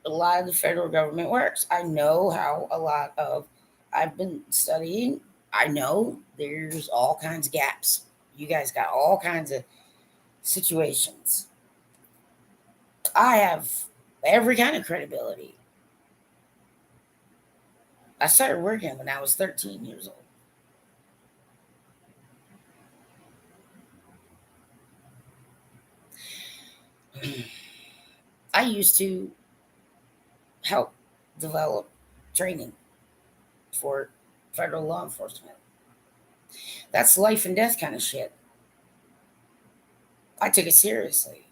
a lot of the federal government works. I know how a lot of, I've been studying. I know there's all kinds of gaps. You guys got all kinds of situations. I have every kind of credibility. I started working when I was 13 years old. I used to help develop training for federal law enforcement. That's life and death kind of shit. I took it seriously.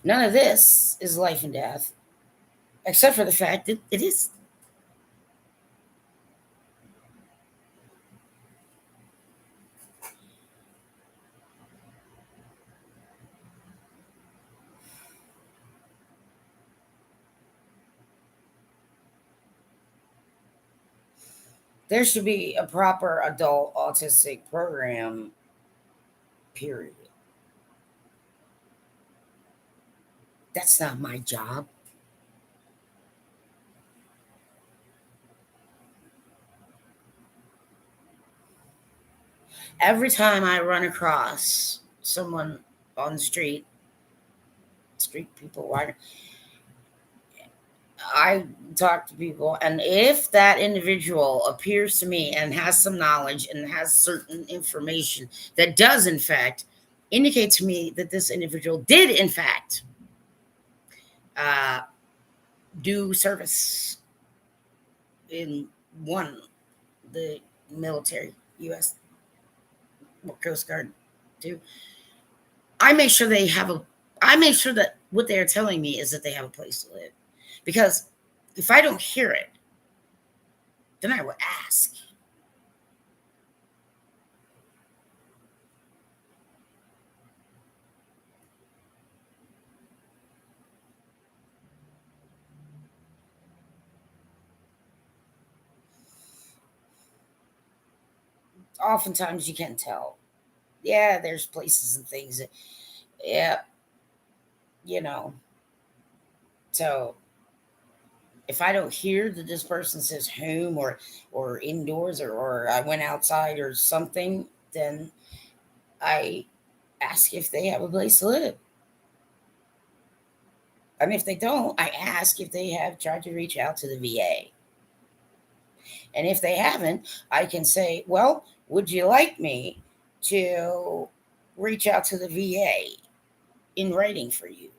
None of this is life and death, except for the fact that it is. There should be a proper adult autistic program, period. That's not my job. Every time I run across someone on the street people, I talk to people, and if that individual appears to me and has some knowledge and has certain information that does, in fact, indicate to me that this individual did, in fact, uh, do service in one, the military, U.S. Coast Guard, too, I make sure they have a. I make sure that what they are telling me is that they have a place to live, because if I don't hear it, then I will ask. Oftentimes, you can tell. Yeah, there's places and things that, yeah, you know. So if I don't hear that this person says home or indoors or I went outside or something, then I ask if they have a place to live. And if they don't, I ask if they have tried to reach out to the VA. And if they haven't, I can say, well, would you like me to reach out to the VA in writing for you?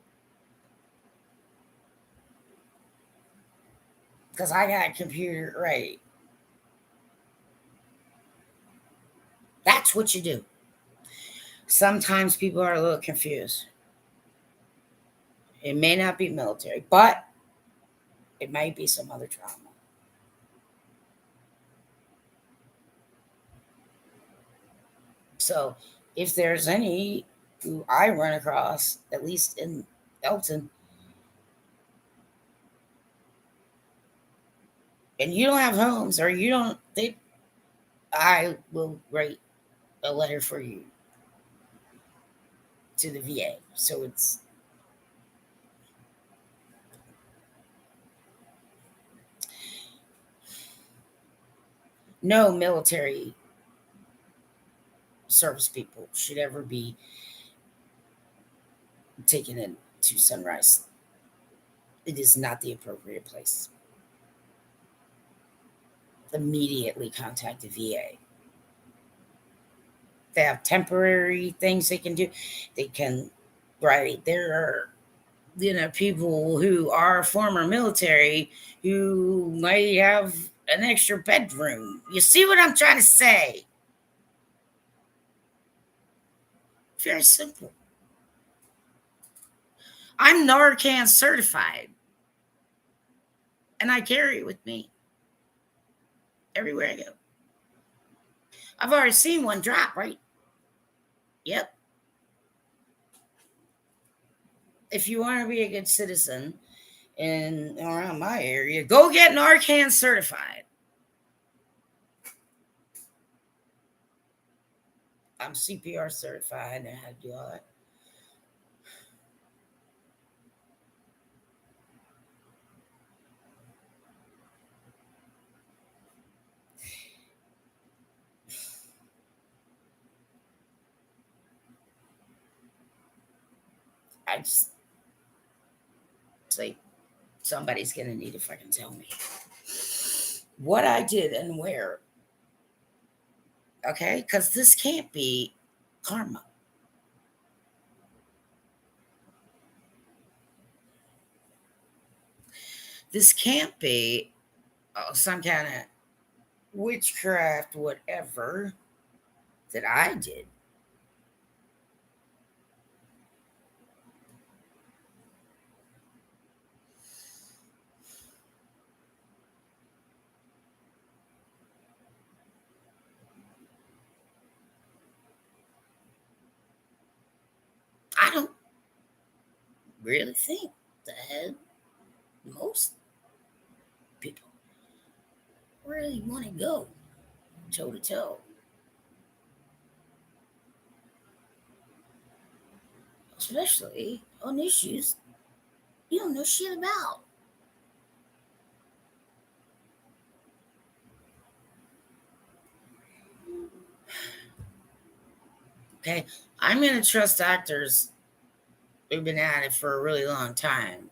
because I got a computer ready. That's what you do. Sometimes people are a little confused. It may not be military, but it might be some other trauma. So if there's any who I run across, at least in Elton, and you don't have homes or you don't think, I will write a letter for you to the VA. So it's no military service people should ever be taken into Sunrise. It is not the appropriate place. Immediately contact the VA. They have temporary things they can do. They can, right? There are, people who are former military who might have an extra bedroom. You see what I'm trying to say? Very simple. I'm Narcan certified, and I carry it with me everywhere I go. I've already seen one drop, right? Yep. If you want to be a good citizen in around my area, go get Narcan certified. I'm CPR certified. I know how to do all that. I just say somebody's gonna need to fucking tell me what I did and where. Okay, because this can't be karma. This can't be some kind of witchcraft, whatever that I did. I don't really think that most people really want to go toe to toe, especially on issues you don't know shit about. Okay, I'm going to trust doctors who've been at it for a really long time.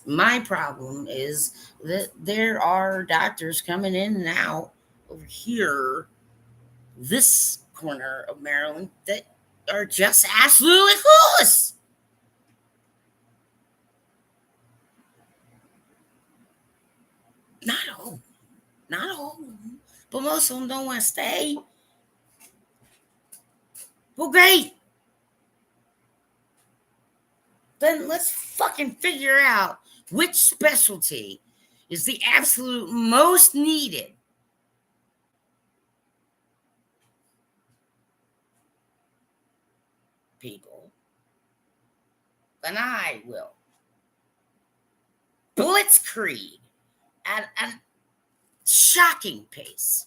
My problem is that there are doctors coming in and out over here, this corner of Maryland, that are just absolutely clueless. Not all, not all of them, but most of them don't want to stay. Well, great. Then let's fucking figure out which specialty is the absolute most needed. People, then I will blitzkrieg at a shocking pace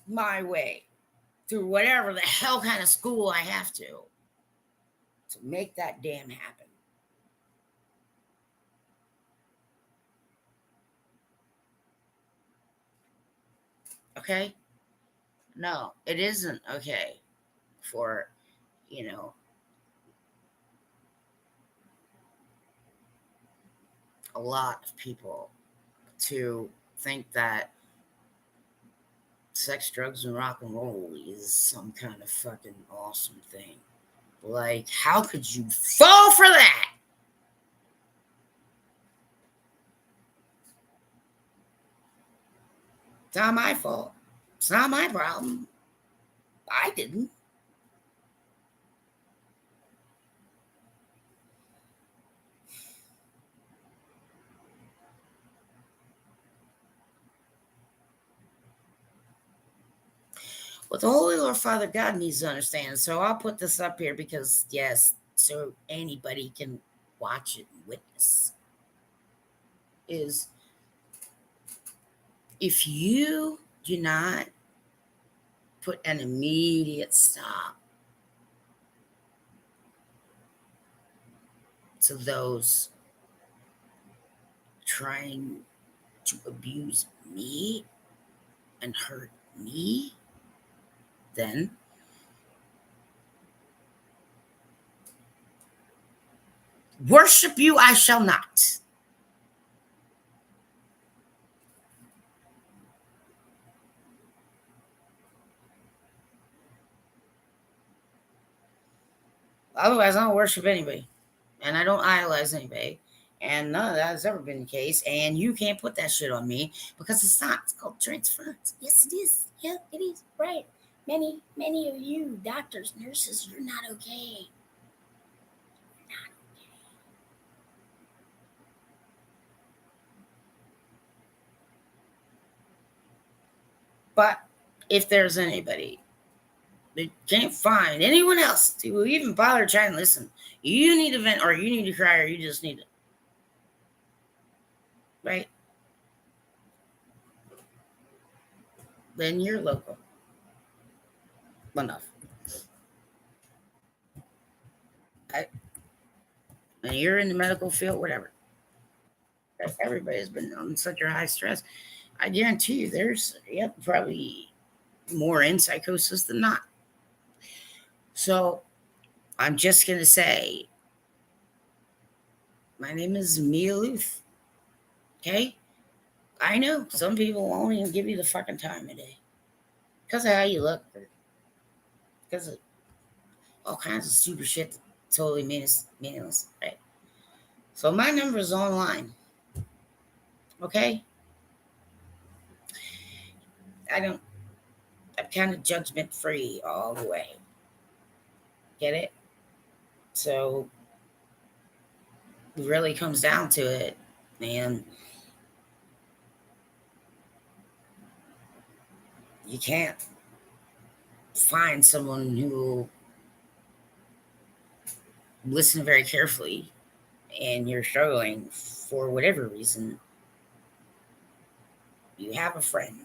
my way through whatever the hell kind of school I have to make that damn happen. Okay? No, it isn't okay for, you know, a lot of people to think that sex, drugs, and rock and roll is some kind of fucking awesome thing. Like, how could you fall for that? It's not my fault. It's not my problem. I didn't. What the Holy Lord Father God needs to understand. So I'll put this up here because, yes, so anybody can watch it and witness. Is if you do not put an immediate stop to those trying to abuse me and hurt me, then worship you I shall not. Otherwise, I don't worship anybody. And I don't idolize anybody. And none of that has ever been the case. And you can't put that shit on me because it's not. It's called transference. Yes, it is. Yeah, it is. Right. Many of you doctors, nurses, you're not okay. But if there's anybody that can't find anyone else to even bother trying to listen, you need to vent or you need to cry or you just need to. Right? Then you're local. Enough. I, and you're in the medical field, whatever. Everybody's been on such a high stress. I guarantee you there's probably more in psychosis than not. So I'm just going to say, my name is Mia Luth. Okay? I know some people won't even give you the fucking time of day because of how you look, or because of all kinds of stupid shit that totally meaningless. Right? So my number is online. Okay? I'm kind of judgment free all the way. Get it? So it really comes down to it, man. You can't find someone who will listen very carefully and you're struggling for whatever reason. You have a friend.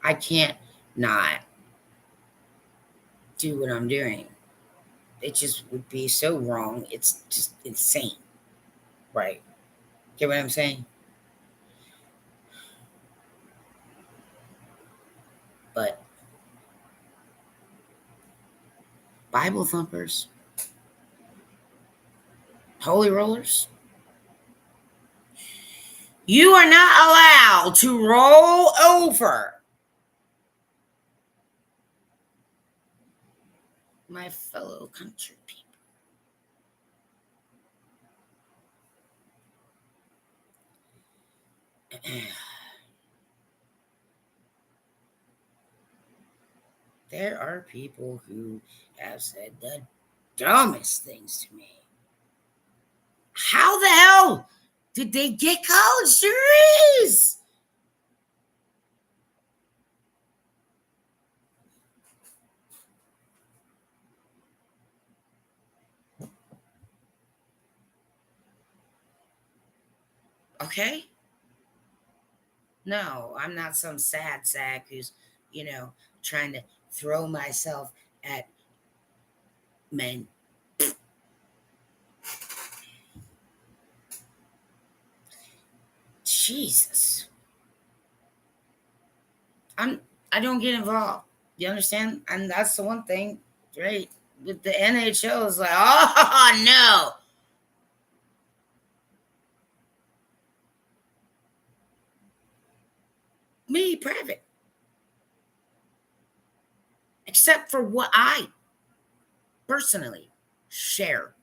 I can't not do what I'm doing. It just would be so wrong. It's just insane. Right. Get what I'm saying? But Bible thumpers, holy rollers, you are not allowed to roll over my fellow country people. There are people who have said the dumbest things to me. How the hell did they get college degrees? Okay. No, I'm not some sad sack who's, trying to throw myself at men. Jesus. I don't get involved. You understand? And that's the one thing, right? With the NHL is like, oh no. Me private. Except for what I personally share.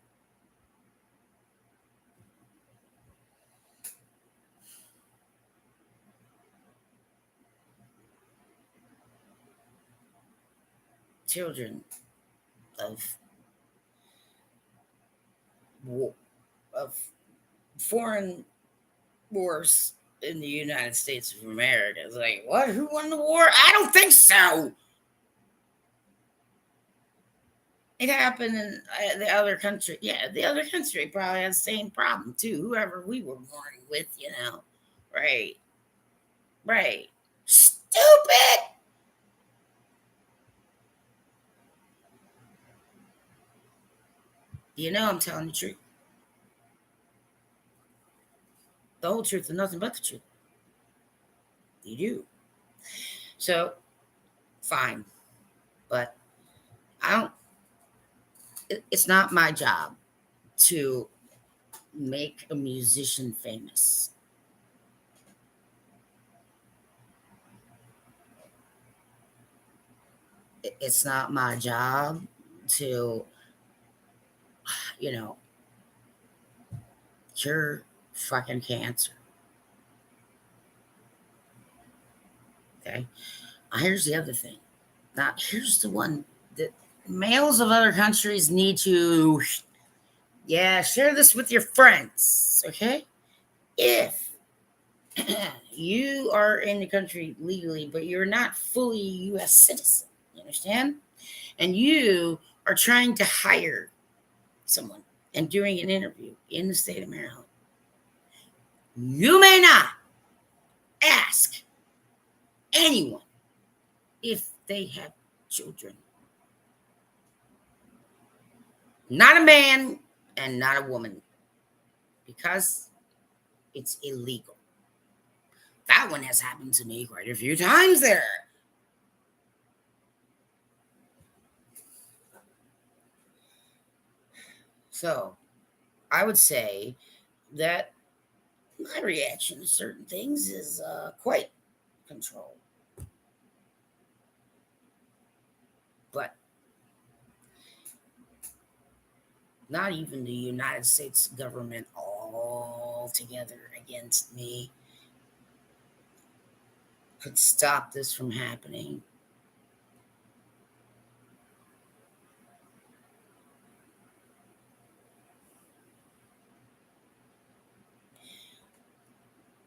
children of of foreign wars in the United States of America. It's like, what? Who won the war? I don't think so. It happened in the other country. Yeah, the other country probably had the same problem too. Whoever we were born with, Right. Right. Stupid. I'm telling the truth. The whole truth and nothing but the truth. You do. So, fine. But I don't, it's not my job to make a musician famous. It's not my job to, you know, cure fucking cancer. Okay. Here's the other thing. Now, here's the one that males of other countries need to, yeah, share this with your friends. Okay. If you are in the country legally, but you're not fully U.S. citizen, you understand? And you are trying to hire someone and doing an interview in the state of Maryland, you may not ask anyone if they have children. Not a man and not a woman, because it's illegal. That one has happened to me quite a few times there. So I would say that my reaction to certain things is quite controlled. But not even the United States government all together against me could stop this from happening.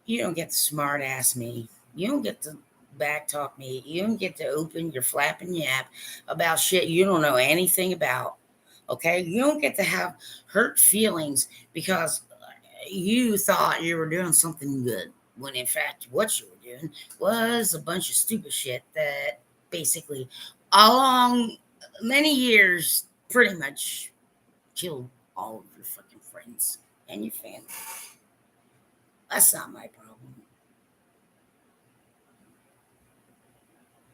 You don't get to smart ass me. You don't get to back talk me. You don't get to open your flapping yap about shit you don't know anything about. Okay? You don't get to have hurt feelings because you thought you were doing something good, when in fact what you were doing was a bunch of stupid shit that basically, along many years, pretty much killed all of your fucking friends and your family. That's not my problem.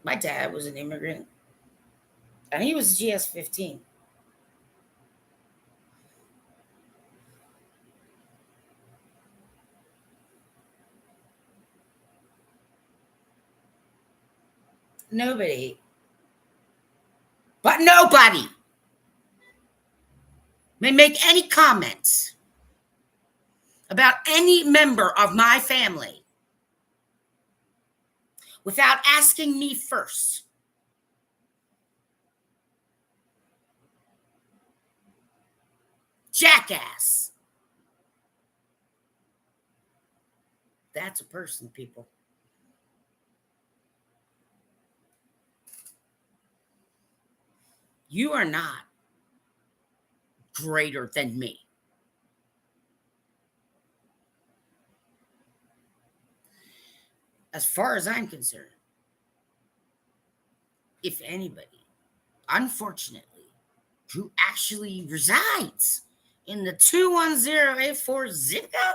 My dad was an immigrant, and he was GS 15. Nobody, but nobody, may make any comments about any member of my family without asking me first. Jackass. That's a person, people. You are not greater than me. As far as I'm concerned, if anybody, unfortunately, who actually resides in the 21084 zip code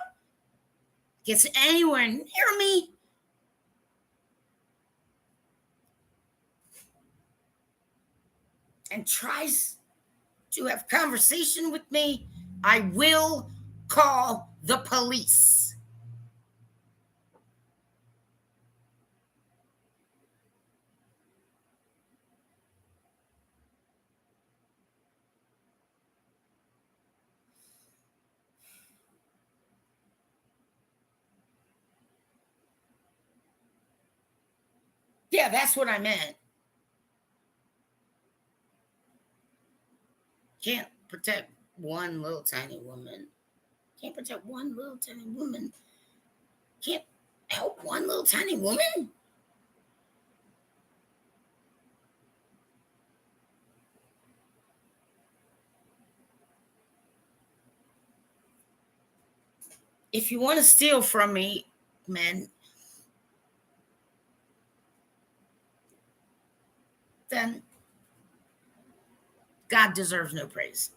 gets anywhere near me, and tries to have conversation with me, I will call the police. Yeah, that's what I meant. Can't protect one little tiny woman. Can't protect one little tiny woman. Can't help one little tiny woman. If you want to steal from me, men, then God deserves no praise.